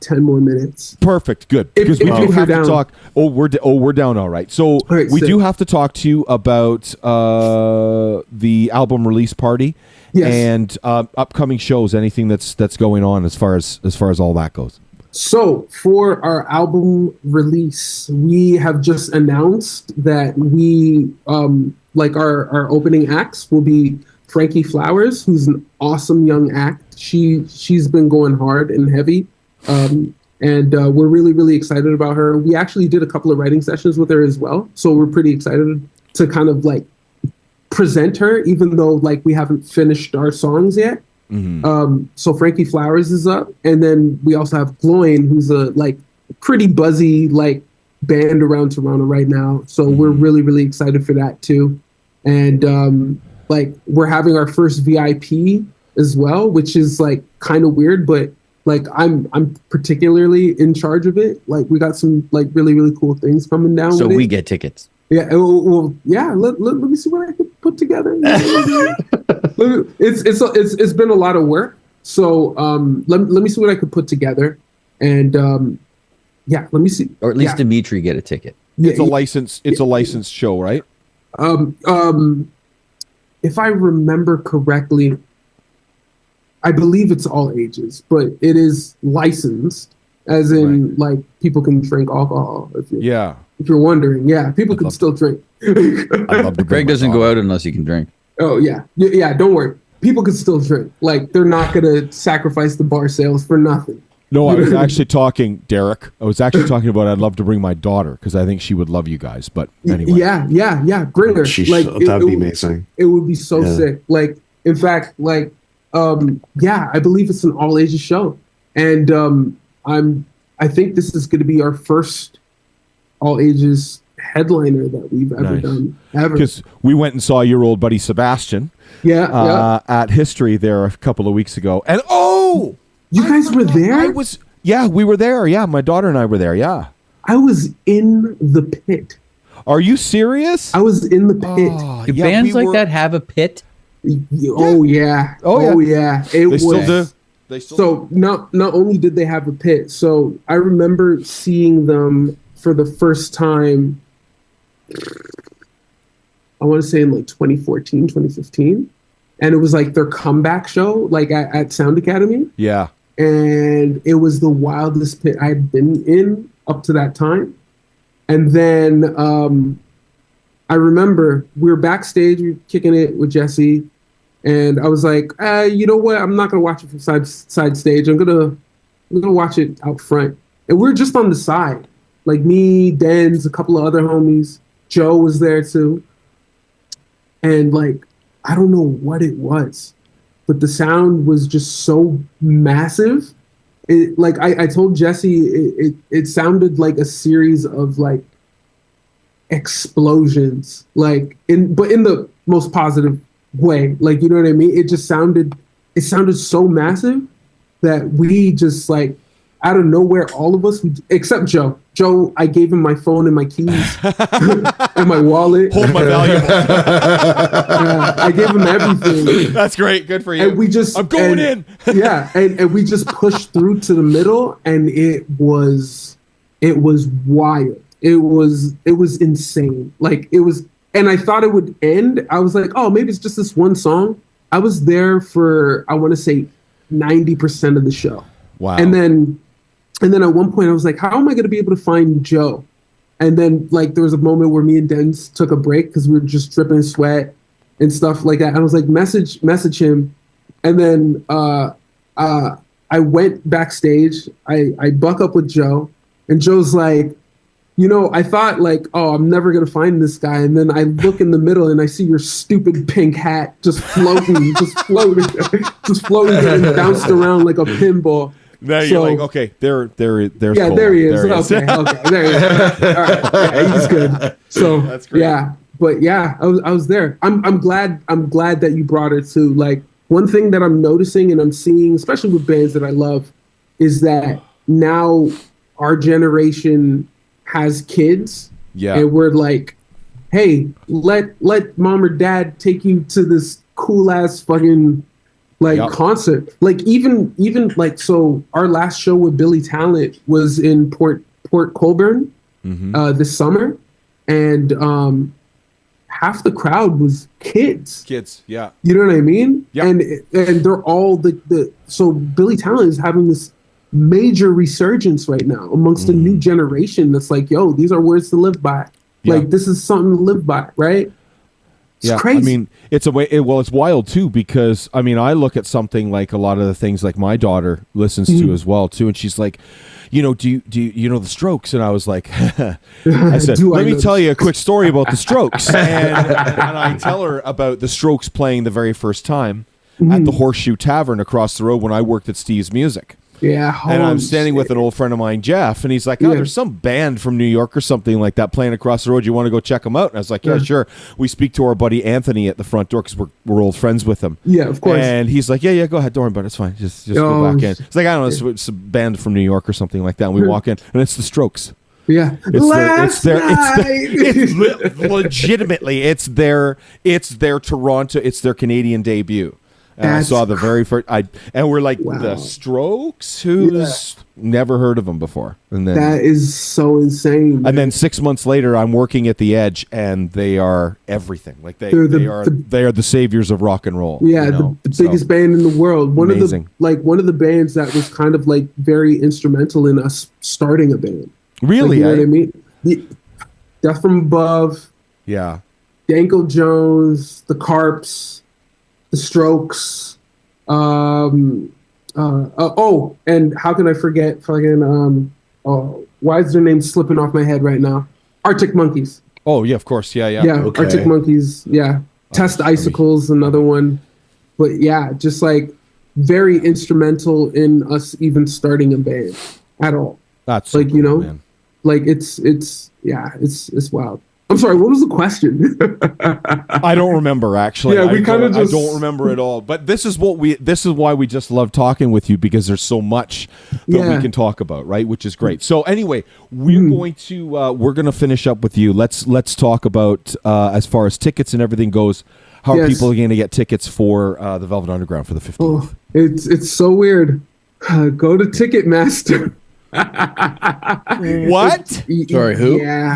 10 more minutes. Perfect. Good. Because we do have to talk. We're down. All right. So we do have to talk to you about the album release party and upcoming shows. Anything that's going on as far as all that goes. So for our album release, we have just announced that we our opening acts will be Frankie Flowers, who's an awesome young act. She's been going hard and heavy. And we're really, really excited about her. We actually did a couple of writing sessions with her as well. So we're pretty excited to kind of present her, even though we haven't finished our songs yet. Mm-hmm. So Frankie Flowers is up. And then we also have Gloin, who's a pretty buzzy band around Toronto right now. So we're really, really excited for that too. And we're having our first VIP as well, which is kind of weird, but I'm particularly in charge of it. We got some really, really cool things coming down. So we get tickets. Yeah. Well, yeah. Let me see what I can put together. It's been a lot of work. So let me see what I could put together. And let me see. Or at least Dimitri get a ticket. Yeah, it's a license. It's a licensed show, right? If I remember correctly, I believe it's all ages, but it is licensed, as in people can drink alcohol. If you're wondering, people can still drink. Greg doesn't go out unless he can drink. Oh yeah. Don't worry, people can still drink. They're not gonna sacrifice the bar sales for nothing. No, I was actually talking, Derek. I was actually talking about I'd love to bring my daughter because I think she would love you guys. But anyway, yeah, bring her. That'd be amazing. It would be so sick. In fact, I believe it's an all ages show, and I think this is going to be our first all ages headliner that we've ever done. Because we went and saw your old buddy Sebastian, at History there a couple of weeks ago, and you guys were there? We were there. Yeah, my daughter and I were there. Yeah, I was in the pit. Are you serious? I was in the pit. Do bands that have a pit? Oh yeah. It was. Still do. So not only did they have a pit, so I remember seeing them for the first time. I want to say in 2014, 2015, and it was their comeback show, at Sound Academy. Yeah. And it was the wildest pit I had been in up to that time. And then I remember we were backstage, we were kicking it with Jesse. And I was like, you know what? I'm not gonna watch it from side stage. I'm gonna watch it out front. And we're just on the side, me, Denz, a couple of other homies. Joe was there too. And I don't know what it was, but the sound was just so massive. It I told Jesse, it sounded like a series of explosions, in most positive way. Like, you know what I mean? It sounded so massive that we just like, out of nowhere, all of us, except Joe. Joe, I gave him my phone and my keys and my wallet. Hold my valuables. I gave him everything. That's great. Good for you. And we just, I'm going in. Yeah, and we just pushed through to the middle, and it was wild. It was insane. Like, it was, and I thought it would end. I was like, oh, maybe it's just this one song. I was there for, I want to say, 90% of the show. Wow. And then at one point I was like, how am I going to be able to find Joe? And then like there was a moment where me and Denz took a break because we were just dripping sweat and stuff like that. And I was like, message him. And then I went backstage. I buck up with Joe, and Joe's like, you know, I thought like, oh, I'm never going to find this guy. And then I look in the middle and I see your stupid pink hat just floating, just floating, getting bounced around like a pinball. Now you're like, okay, there's yeah, Cole. there he is. Okay, there he is. All right, yeah, he's good. So that's great. Yeah, but yeah, I was there. I'm glad that you brought it too. Like, one thing that I'm noticing and I'm seeing, especially with bands that I love, is that now our generation has kids, and we're like, hey, let mom or dad take you to this cool ass fucking concert. Like, even like, so our last show with Billy Talent was in Port Colborne this summer, and half the crowd was kids. Yeah. You know what I mean? Yeah. And they're all so Billy Talent is having this major resurgence right now amongst a new generation that's like, yo, these are words to live by. Yeah. Like, this is something to live by, right? It's crazy. I mean, it's it's wild too, because I mean, I look at something like a lot of the things like my daughter listens to as well too, and she's like, you know, do you know the Strokes? And I was like, I said, let me tell you a quick story about the Strokes, and I tell her about the Strokes playing the very first time at the Horseshoe Tavern across the road when I worked at Steve's Music. Yeah, and I'm standing with an old friend of mine, Jeff, and he's like, there's some band from New York or something like that playing across the road. You want to go check them out? And I was like, yeah, sure. We speak to our buddy Anthony at the front door because we're old friends with him. Yeah, of course. And he's like, yeah, go ahead, don't worry about it. It's fine. Just go back in. It's like, I don't know, it's a band from New York or something like that. And we walk in, and it's the Strokes. Yeah, Legitimately, it's their Toronto, it's their Canadian debut. And I saw the very first, and we're like, the Strokes, who's never heard of them before. And then that is so insane. And then 6 months later, I'm working at the Edge, and they are everything. Like they are the saviors of rock and roll. Yeah, the biggest band in the world. One amazing. One of the bands that was kind of like very instrumental in us starting a band. Really, like, you know what I mean? Death from Above. Yeah. Danko Jones, the Carps, the Strokes. And how can I forget fucking why is their name slipping off my head right now? Arctic Monkeys. Oh yeah, of course. Yeah. Okay. Arctic Monkeys. Yeah. Test Icicles, another one. But yeah, just like very instrumental in us even starting a band at all. That's like, so cool, you know, man. Like it's wild. I'm sorry, what was the question? I don't remember actually. Yeah, we kind of I don't remember at all. But this is why we just love talking with you, because there's so much that we can talk about, right? Which is great. So anyway, we're going to finish up with you. Let's talk about as far as tickets and everything goes. How are people going to get tickets for the Velvet Underground for the 15th? Oh, it's so weird. Go to Ticketmaster. What? Sorry, who? Yeah.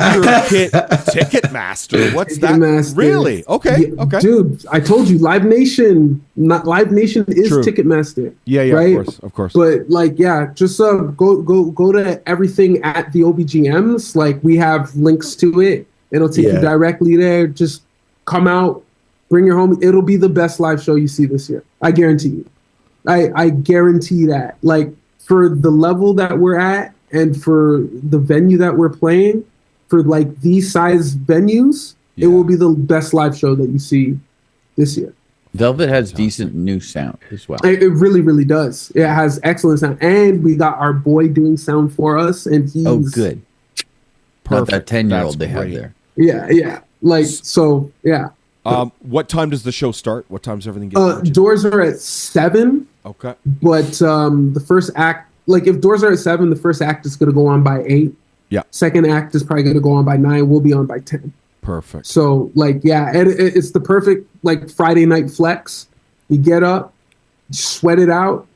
Ticketmaster. What's that? Really? Okay. Okay. Dude, I told you, Live Nation is True. Ticketmaster. Yeah, right? Of course. But like, yeah, just go to everything at the OBGMs. Like, we have links to it. It'll take you directly there. Just come out, bring your home. It'll be the best live show you see this year. I guarantee you. I guarantee that. Like, for the level that we're at and for the venue that we're playing, for like these size venues, it will be the best live show that you see this year. Velvet has decent new sound as well. It really, really does. It has excellent sound. And we got our boy doing sound for us, and he's... Oh, good. Perfect. Not that 10-year-old they have there. Yeah. Like, so, yeah. What time does the show start? What time does everything get? Doors are at 7. Okay. But the first act, like if doors are at 7, the first act is going to go on by 8. Yeah. Second act is probably going to go on by 9. We'll be on by 10. Perfect. So like, yeah, it's the perfect like Friday night flex. You get up, sweat it out.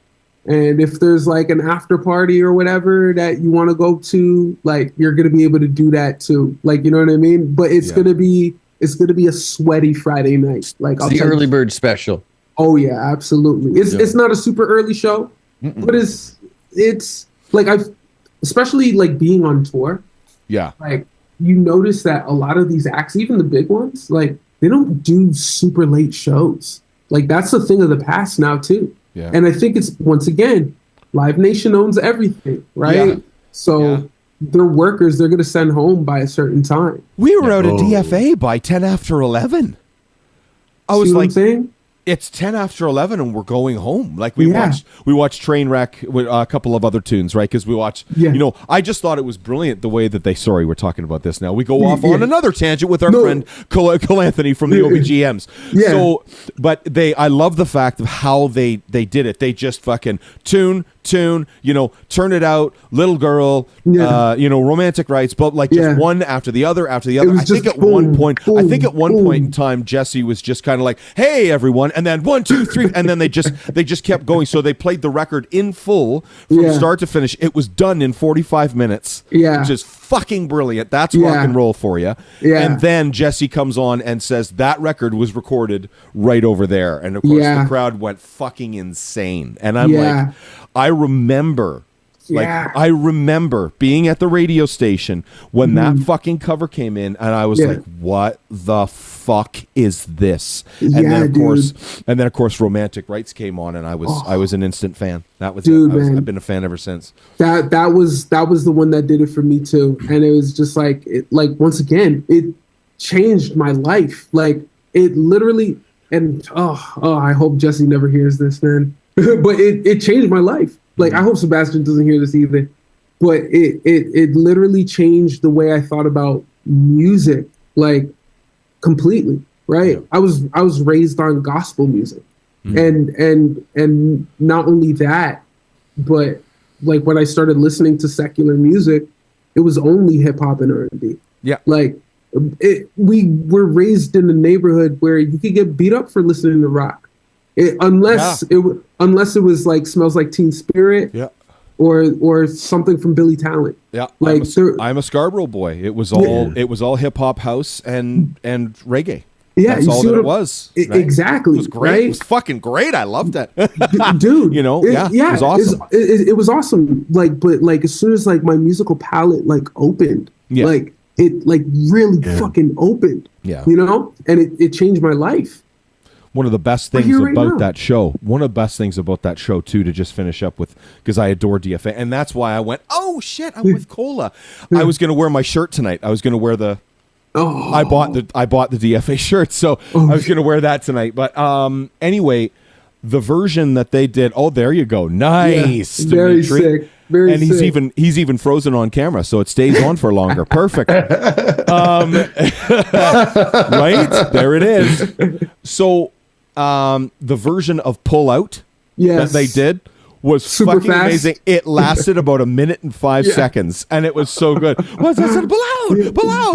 And if there's like an after party or whatever that you want to go to, like you're going to be able to do that too. Like, you know what I mean? But it's going to be a sweaty Friday night. Like it's the early bird special. Oh yeah, absolutely. It's not a super early show, but it's like especially like being on tour. Yeah. Like you notice that a lot of these acts, even the big ones, like they don't do super late shows. Like that's a thing of the past now too. Yeah. And I think it's, once again, Live Nation owns everything, right? Yeah. So their workers, they're going to send home by a certain time. We were out at DFA by 10 after 11. I was See what like, I'm saying? it's 10 after 11 and we're going home. Like we watched Trainwreck with a couple of other tunes, right? Because we watched, you know, I just thought it was brilliant the way that sorry, we're talking about this now. We go off on another tangent with our friend Cole Anthony from the OBGMs. Yeah. So, but I love the fact of how they did it. They just fucking tune, you know, turn it out, little girl, you know, romantic rights, but like just one after the other. I think at one point in time, Jesse was just kind of like, hey everyone, and then 1, 2, 3, and then they just kept going. So they played the record in full from start to finish. It was done in 45 minutes, which is fucking brilliant. That's rock and roll for you. And then Jesse comes on and says that record was recorded right over there, and of course the crowd went fucking insane. And I'm like, I remember being at the radio station when that fucking cover came in, and I was like, what the fuck is this? And then of course Romantic Rights came on, and I was an instant fan. That was I've been a fan ever since. That was the one that did it for me too. And it was just like once again, it changed my life. Like it literally, and I hope Jesse never hears this, man. But it changed my life. Like I hope Sebastian doesn't hear this either. But it literally changed the way I thought about music, like completely. Right. I was raised on gospel music. And not only that, but like when I started listening to secular music, it was only hip hop and R&B. Yeah. Like we were raised in a neighborhood where you could get beat up for listening to rock. Unless it was like Smells Like Teen Spirit, or something from Billy Talent. Yeah, like I'm a Scarborough boy. It was all hip hop, house, and reggae. Yeah, that's all that it was. Right? Exactly. It was great. Right? It was fucking great. I loved that, dude. You know, it was awesome. It was awesome. Like, but like as soon as like my musical palette like opened, like it like really fucking opened. Yeah, you know, and it changed my life. One of the best things about that show, too, to just finish up with, because I adore DFA, and that's why I went, oh shit, I'm with Cola. I was going to wear my shirt tonight. I was going to wear the, I bought the DFA shirt, so I was going to wear that tonight. But anyway, the version that they did, there you go, nice, very sick. Very and sick. he's even frozen on camera, so it stays on for longer. Perfect. Right? There it is. So the version of Pull Out that they did was super fucking fast. Amazing. It lasted about 1 minute and 5 seconds, and it was so good. What's that? Pull out.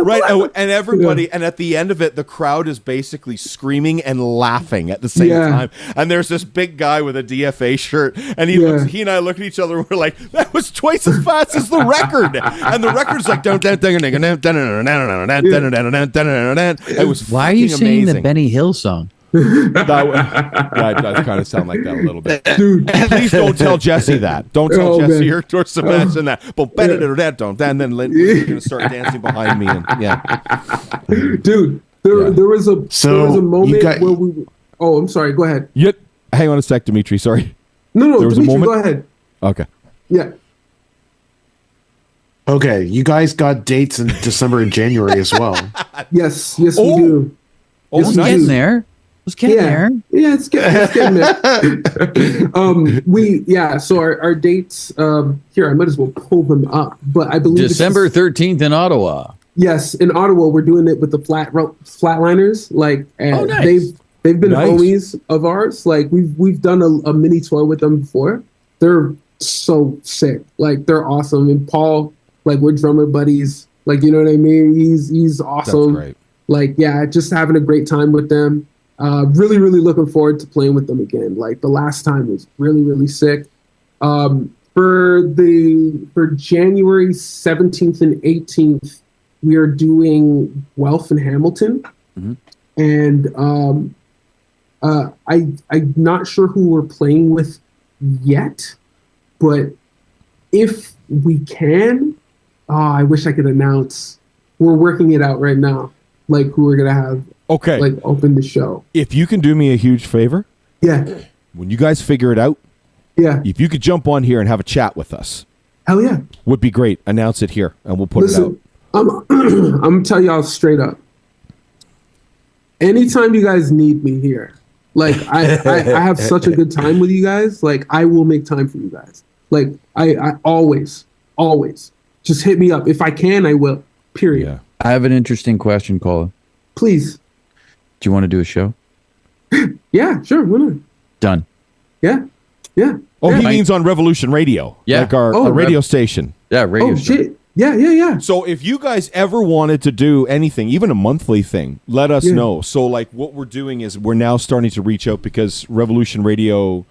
Right, and everybody, and at the end of it, the crowd is basically screaming and laughing at the same time. And there's this big guy with a DFA shirt, and he and I look at each other, and we're like, that was twice as fast as the record. And the record's like, it was. Why are you singing the Benny Hill song? That does kind of sound like that a little bit. Dude, please don't tell Jesse that. Don't tell Jesse or Sebastian that. But and then you're gonna start dancing behind me. And dude, there was a moment where we. Oh, I'm sorry. Go ahead. Hang on a sec, Dimitri. Sorry. No. There was Dimitri, a moment. Go ahead. Okay. Yeah. Okay, you guys got dates in December and January as well. Yes, we do. It's getting there. It's getting there. Yeah, it's getting there. So our dates, here, I might as well pull them up. But I believe December 13th in Ottawa. Yes, in Ottawa, we're doing it with the Flatliners. Like, nice. they've been homies of ours. Like, we've done a mini tour with them before. They're so sick. Like, they're awesome. And Paul, like, we're drummer buddies. Like, you know what I mean? He's awesome. That's great. Like, yeah, just having a great time with them. Really, really looking forward to playing with them again. Like, the last time was really, really sick. For January 17th and 18th, we are doing Guelph and Hamilton. And I'm not sure who we're playing with yet, but if we can, I wish I could announce. We're working it out right now, like who we're gonna have. Okay. Like open the show. If you can do me a huge favor, when you guys figure it out, if you could jump on here and have a chat with us, hell yeah, would be great. Announce it here, and we'll put it out. I'm gonna tell y'all straight up. Anytime you guys need me here, like I have such a good time with you guys. Like I will make time for you guys. Like I always just hit me up if I can. I will. Period. Yeah. I have an interesting question, Colin. Please. Do you want to do a show? Yeah, sure. Why not? Done. Yeah. Oh, he means on Revolution Radio. Yeah. Like our radio station. Yeah, radio station. Shit. Yeah. So if you guys ever wanted to do anything, even a monthly thing, let us know. So like what we're doing is we're now starting to reach out because Revolution Radio,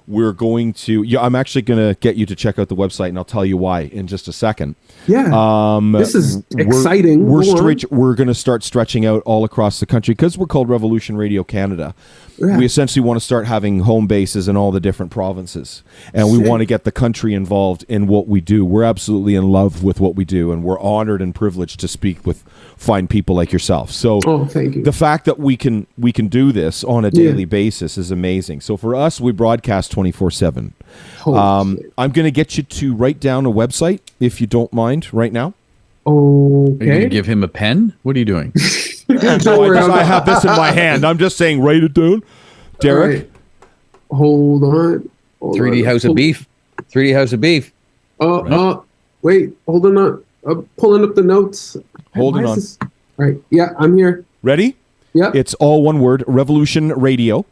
we're going to, I'm actually going to get you to check out the website and I'll tell you why in just a second. Yeah. This is exciting. We're going to start stretching out all across the country because we're called Revolution Radio Canada. Yeah. We essentially want to start having home bases in all the different provinces. And we want to get the country involved in what we do. We're absolutely in love with what we do. And we're honored and privileged to speak with fine people like yourself. So thank you. The fact that we can do this on a daily basis is amazing. So for us, we broadcast 24/7. I'm going to get you to write down a website, if you don't mind, right now. Okay. Are you going to give him a pen? What are you doing? I have this in my hand. I'm just saying, write it down. Derek? Right. Hold on. 3D House of Beef. 3D House of Beef. Wait. Hold on. I'm pulling up the notes. Holding on. All right. Yeah, I'm here. Ready? Yeah. It's all one word, Revolution Radio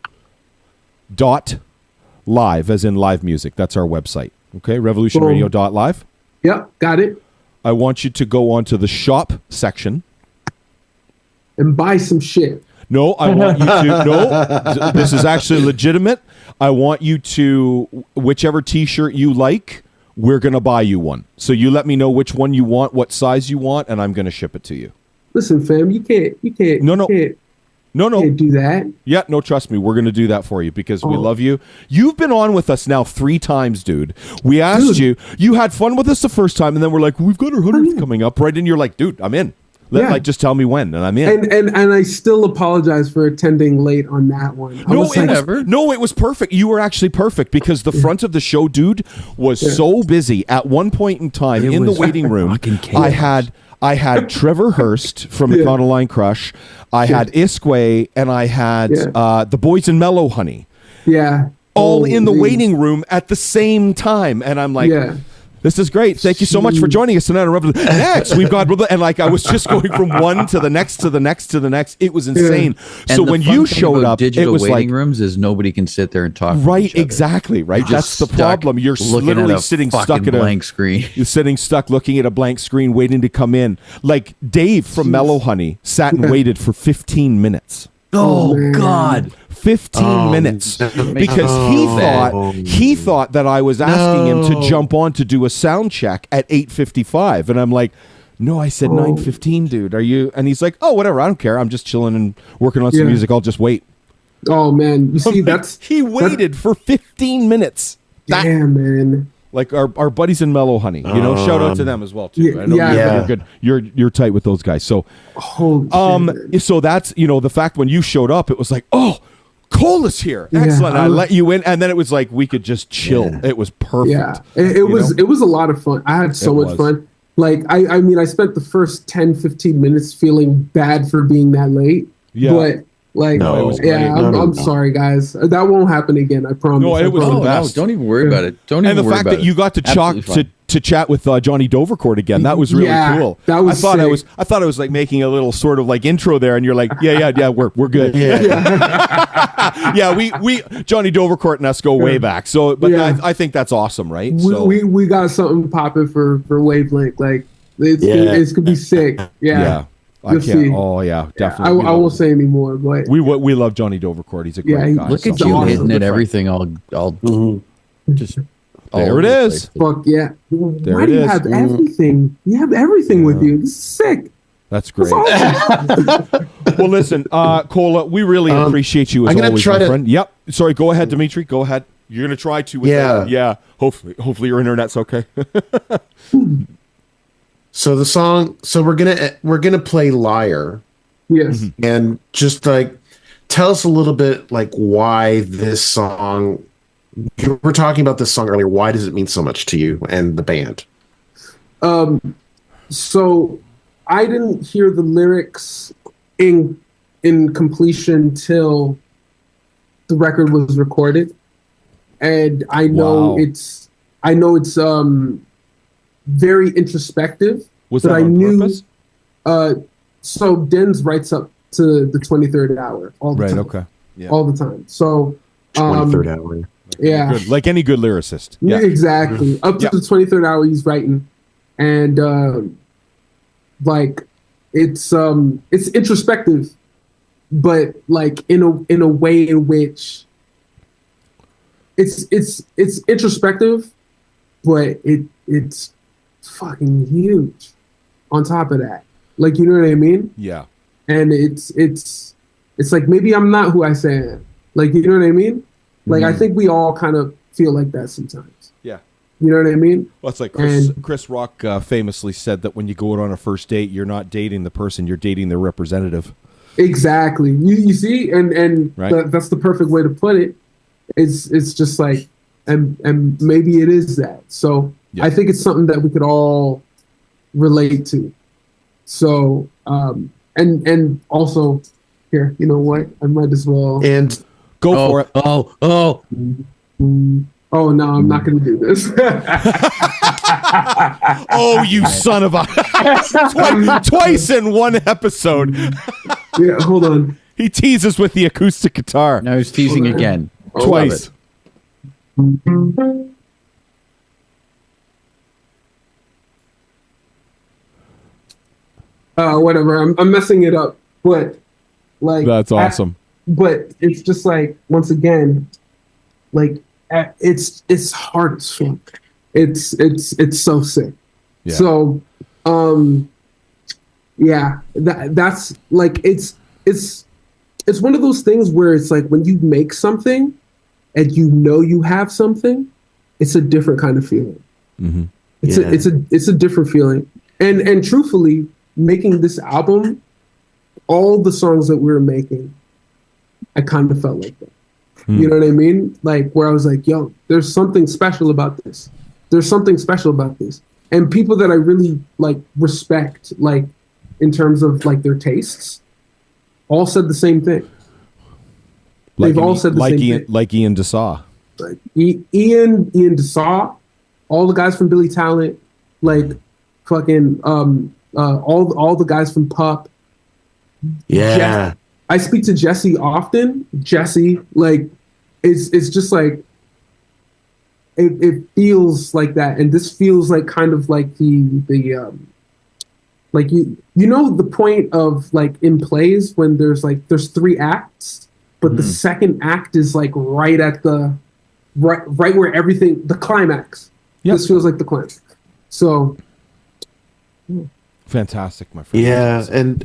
.live, as in live music. That's our website. Okay, revolutionradio.live. Yeah, got it. I want you to go onto the shop section. And buy some shit. No, I want you to, no, this is actually legitimate. I want you to, whichever t-shirt you like, we're going to buy you one. So you let me know which one you want, what size you want, and I'm going to ship it to you. Listen, fam, you can't do that. Yeah, no, trust me. We're going to do that for you because we love you. You've been on with us now 3 times, dude. We asked you. You had fun with us the first time, and then we're like, we've got our 100th coming up, right? And you're like, dude, I'm in. Like, just tell me when, and I'm in. And I still apologize for attending late on that one. No, it was perfect. You were actually perfect because the front of the show, dude, was so busy. At one point in time, in the waiting room, I had Trevor Hurst from Econoline Crush. I had Iskway, and I had the boys in Mellow Honey. Yeah. All in the waiting room at the same time. And I'm like, this is great. Thank you so much for joining us tonight. Next, we've got, and like I was just going from one to the next to the next to the next. It was insane. And so when you showed up, it was waiting like rooms is nobody can sit there and talk. Right, exactly. Right, that's the problem. You're literally sitting stuck at a blank screen. You're sitting stuck looking at a blank screen, waiting to come in. Like Dave from Mellow Honey sat and waited for 15 minutes. Oh God. 15 minutes because he thought that I was asking him to jump on to do a sound check at 8:55, and I'm like, no, I said 9:15, dude. Are you? And he's like, oh, whatever, I don't care. I'm just chilling and working on some music. I'll just wait. Oh man, you see, he waited for 15 minutes. Damn, man. Like our buddies in Mellow Honey, shout out to them as well too. I know you're good. You're tight with those guys. So, so that's the fact when you showed up, it was like, oh, Cole is here. Excellent. I let you in, and then it was like we could just chill. It was perfect. Yeah, it was a lot of fun. I had so much fun. Like I mean, I spent the first 10-15 minutes feeling bad for being that late. Yeah. But like, I'm sorry, guys. That won't happen again. I promise. No, it was the best. No, don't even worry about it. Don't even worry about it. And the fact that you got to to chat with Jonny Dovercourt again. That was really cool. That was I thought I was like making a little sort of like intro there, and you're like, yeah, we're good. Yeah, we Jonny Dovercourt and us go way back. So, but I think that's awesome, right? We got something popping for Wavelength. Like it's gonna be sick. Yeah. I can't. See. Oh yeah, definitely. I won't say anymore, but we love Jonny Dovercourt. He's a great guy. Look at you hitting at everything. I'll just. There it is. Fuck yeah! Why do you have everything? You have everything with you. This is sick. That's great. Well, listen, Cola, we really appreciate you as always, my friend. Yep. Sorry, go ahead, Dimitri. Go ahead. You're gonna try to. Yeah. Hopefully your internet's okay. So the song. So we're gonna play "Liar." Yes. And just like tell us a little bit like why this song. You were talking about this song earlier. Why does it mean so much to you and the band? So I didn't hear the lyrics in completion till the record was recorded, and I know it's very introspective. Was that on purpose? So Dens writes up to the 23rd hour all the time. Okay. Yeah. All the time. So 23rd hour. Yeah, good. Like any good lyricist. Yeah, exactly. Up to the 23rd hour, he's writing, and like it's introspective, but like in a way in which it's introspective, but it's fucking huge. On top of that, like, you know what I mean? Yeah. And it's like, maybe I'm not who I say I am. Like, you know what I mean? Like, I think we all kind of feel like that sometimes. Yeah. You know what I mean? Well, it's like Chris Rock famously said that when you go out on a first date, you're not dating the person, you're dating their representative. Exactly. You see? And right. That's the perfect way to put it. It's just like, and maybe it is that. So I think it's something that we could all relate to. So, and also, here, you know what? I might as well. And go for it. Oh, no, I'm not going to do this. Oh, you son of a... Twice in one episode. Yeah, hold on. He teases with the acoustic guitar. Now he's teasing again. Twice. Whatever. I'm messing it up, but like... That's awesome. But it's just like, once again, like, it's hard as fuck. It's so sick. Yeah. So, yeah, that's like, it's one of those things where it's like, when you make something and you know you have something, it's a different kind of feeling. Mm-hmm. It's a different feeling. And truthfully, making this album, all the songs that we were making, I kind of felt like that. You know what I mean? Like, where I was like, yo, there's something special about this. There's something special about this. And people that I really like respect, like in terms of like their tastes, all said the same thing. They've all said the same thing. Like Ian DeSaw. Like Ian DeSaw, all the guys from Billy Talent, like fucking all the guys from Pup. Yeah. I speak to Jesse often. Jesse, like, it's just like, it feels like that. And this feels like kind of like the like, you know, the point of like in plays when there's 3 acts, but the second act is like right at the, right where everything, the climax. Yep. This feels like the climax. So. Fantastic, my friend. Yeah. And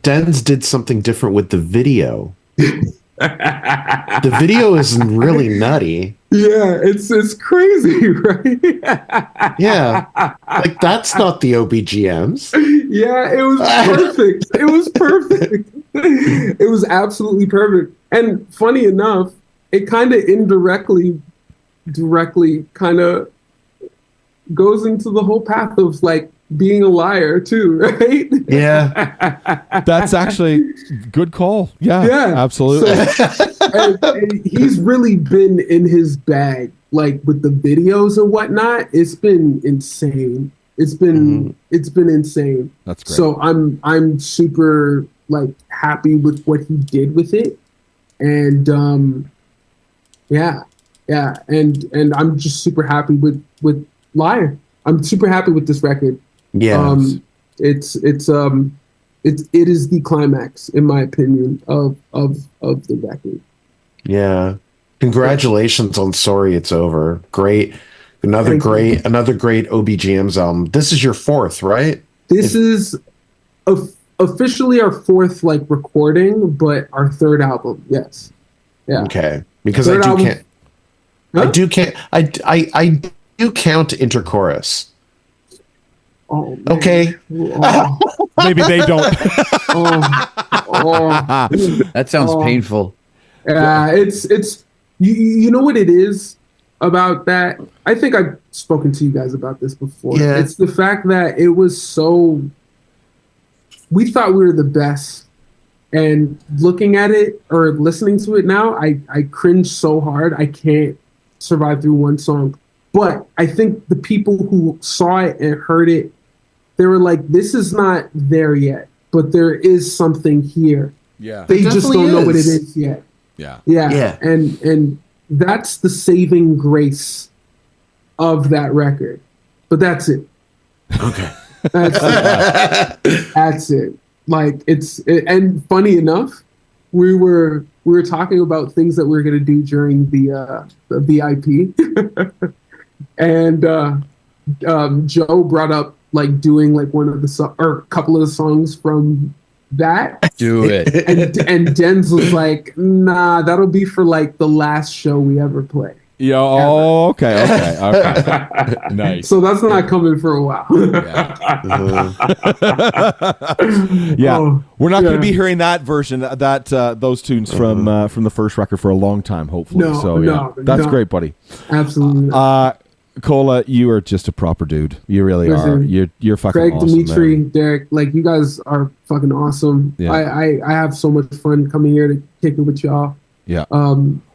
Dens did something different with the video. The video is really nutty. Yeah, it's crazy, right? Yeah, like that's not the OBGMs. Yeah, it was perfect. It was perfect. It was absolutely perfect. And funny enough, it kind of directly kind of goes into the whole path of like being a liar too, right? Yeah. That's actually good call. Yeah, absolutely. So, and he's really been in his bag like with the videos and whatnot, it's been insane. It's been insane. That's great. So I'm super like happy with what he did with it, and and I'm just super happy with Liar. I'm super happy with this record. Yeah, it is the climax, in my opinion, of the record. Yeah. Congratulations on Sorry It's Over. Great. Another great OBGMs album. This is your fourth, right? This is officially our fourth like recording, but our third album. Yes. Yeah. Okay. Because third I do album. I do count Interchorus. Oh, man. Okay. Oh, Maybe they don't. That sounds painful. Yeah, it's you know what it is about that? I think I've spoken to you guys about this before. Yeah. It's the fact that it was so, we thought we were the best, and looking at it or listening to it now, I cringe so hard. I can't survive through one song. But I think the people who saw it and heard it, they were like, this is not there yet, but there is something here. Yeah. They just don't know what it is yet. Yeah. Yeah. And that's the saving grace of that record. But that's it. Okay. That's it. Like and funny enough, we were talking about things that we were gonna do during the VIP. And Joe brought up like doing like one of the or a couple of the songs from that. Do it. And Denz was like, nah, that'll be for like the last show we ever play. Yeah. Oh, okay. Nice. So that's not coming for a while. Yeah. Oh, We're not going to be hearing that version, those tunes from the first record for a long time, hopefully. That's great, buddy. Absolutely. Cola, you are just a proper dude. You really are. You're fucking Craig, awesome, Dimitri, man. Derek, like you guys are fucking awesome. Yeah. I have so much fun coming here to kick it with y'all. Yeah.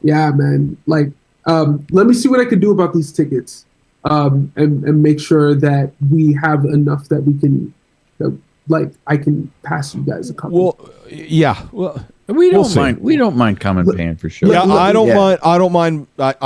Yeah, man. Like, let me see what I can do about these tickets, and make sure that we have enough that we can, I can pass you guys a couple. Well, yeah. Well, we don't mind. We don't mind coming paying for sure. Yeah, I don't mind. I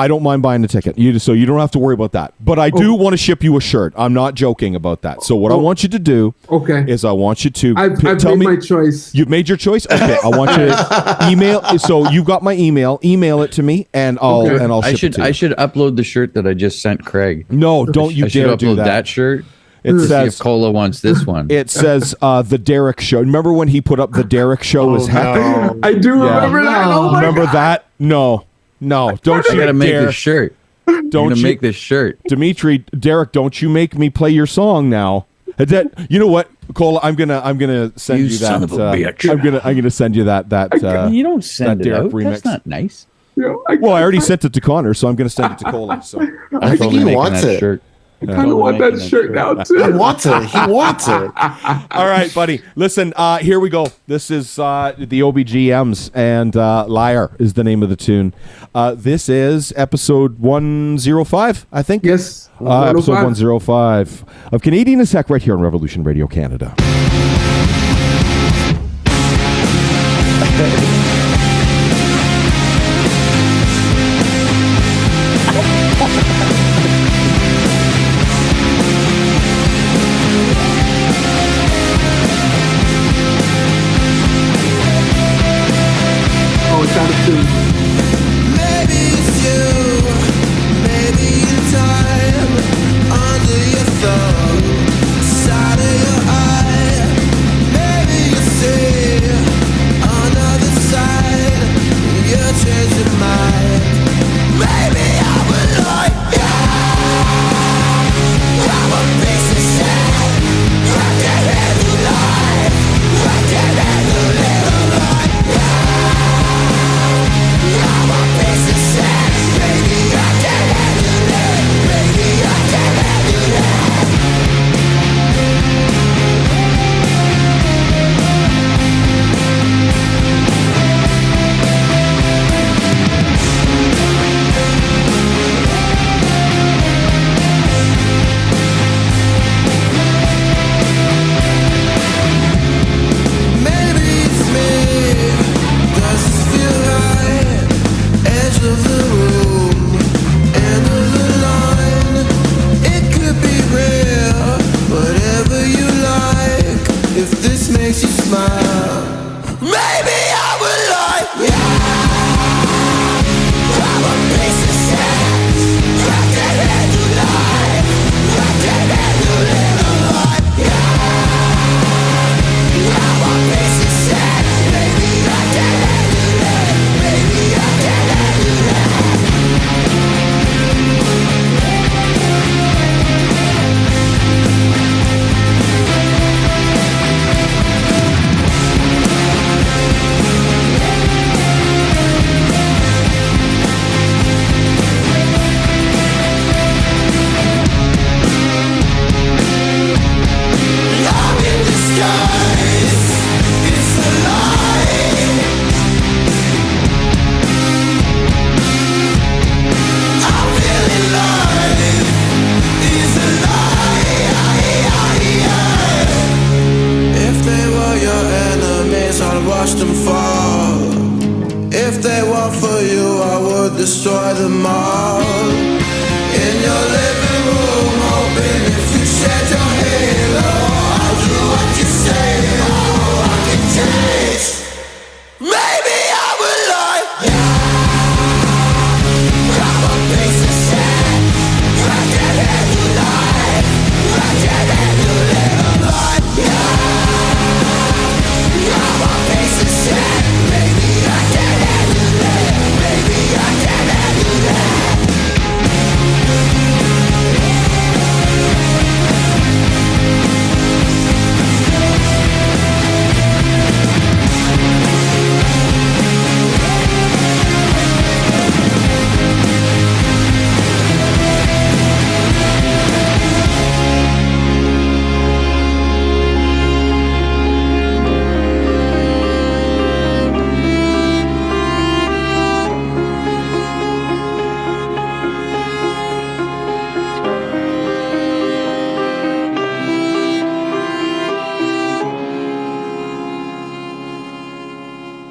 don't mind buying the ticket. So you don't have to worry about that. But I do want to ship you a shirt. I'm not joking about that. So what I want you to do, is I want you to I've tell made me my choice. You've made your choice. Okay, I want you to email. So you've got my email. Email it to me, and I'll ship it to you. I should upload the shirt that I just sent Craig. No, don't you dare do that. That shirt. It says if Cola wants this one. It says the Derek Show. Remember when he put up the Derek Show was happy? No. I do remember that. Oh my remember God. that? No. Don't you gotta make dare. this shirt. Don't you make this shirt, Dimitri? Derek, don't you make me play your song now? You know what, Cola? I'm gonna send you that. Son of a bitch. I'm gonna send you that. You don't send that it Derek out. remix. That's not nice. Well, I already sent it to Connor, so I'm gonna send it to Cola. So I think he wants it. Shirt. I kind of want that shirt now too. He wants it. All right, buddy. Listen, here we go. This is the OBGMs, and Liar is the name of the tune. This is episode 105, I think. Yes. Episode 105 of Canadian is Heck right here on Revolution Radio Canada. Oh, it's out of tune. Maybe it's you, maybe in time, under your thumb, side of your eye. Maybe you see another side.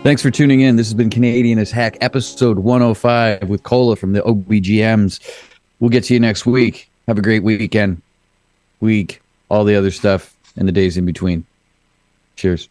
Thanks for tuning in. This has been Canadian as Heck, episode 105 with Cola from the OBGMs. We'll get to you next week. Have a great weekend, all the other stuff, and the days in between. Cheers.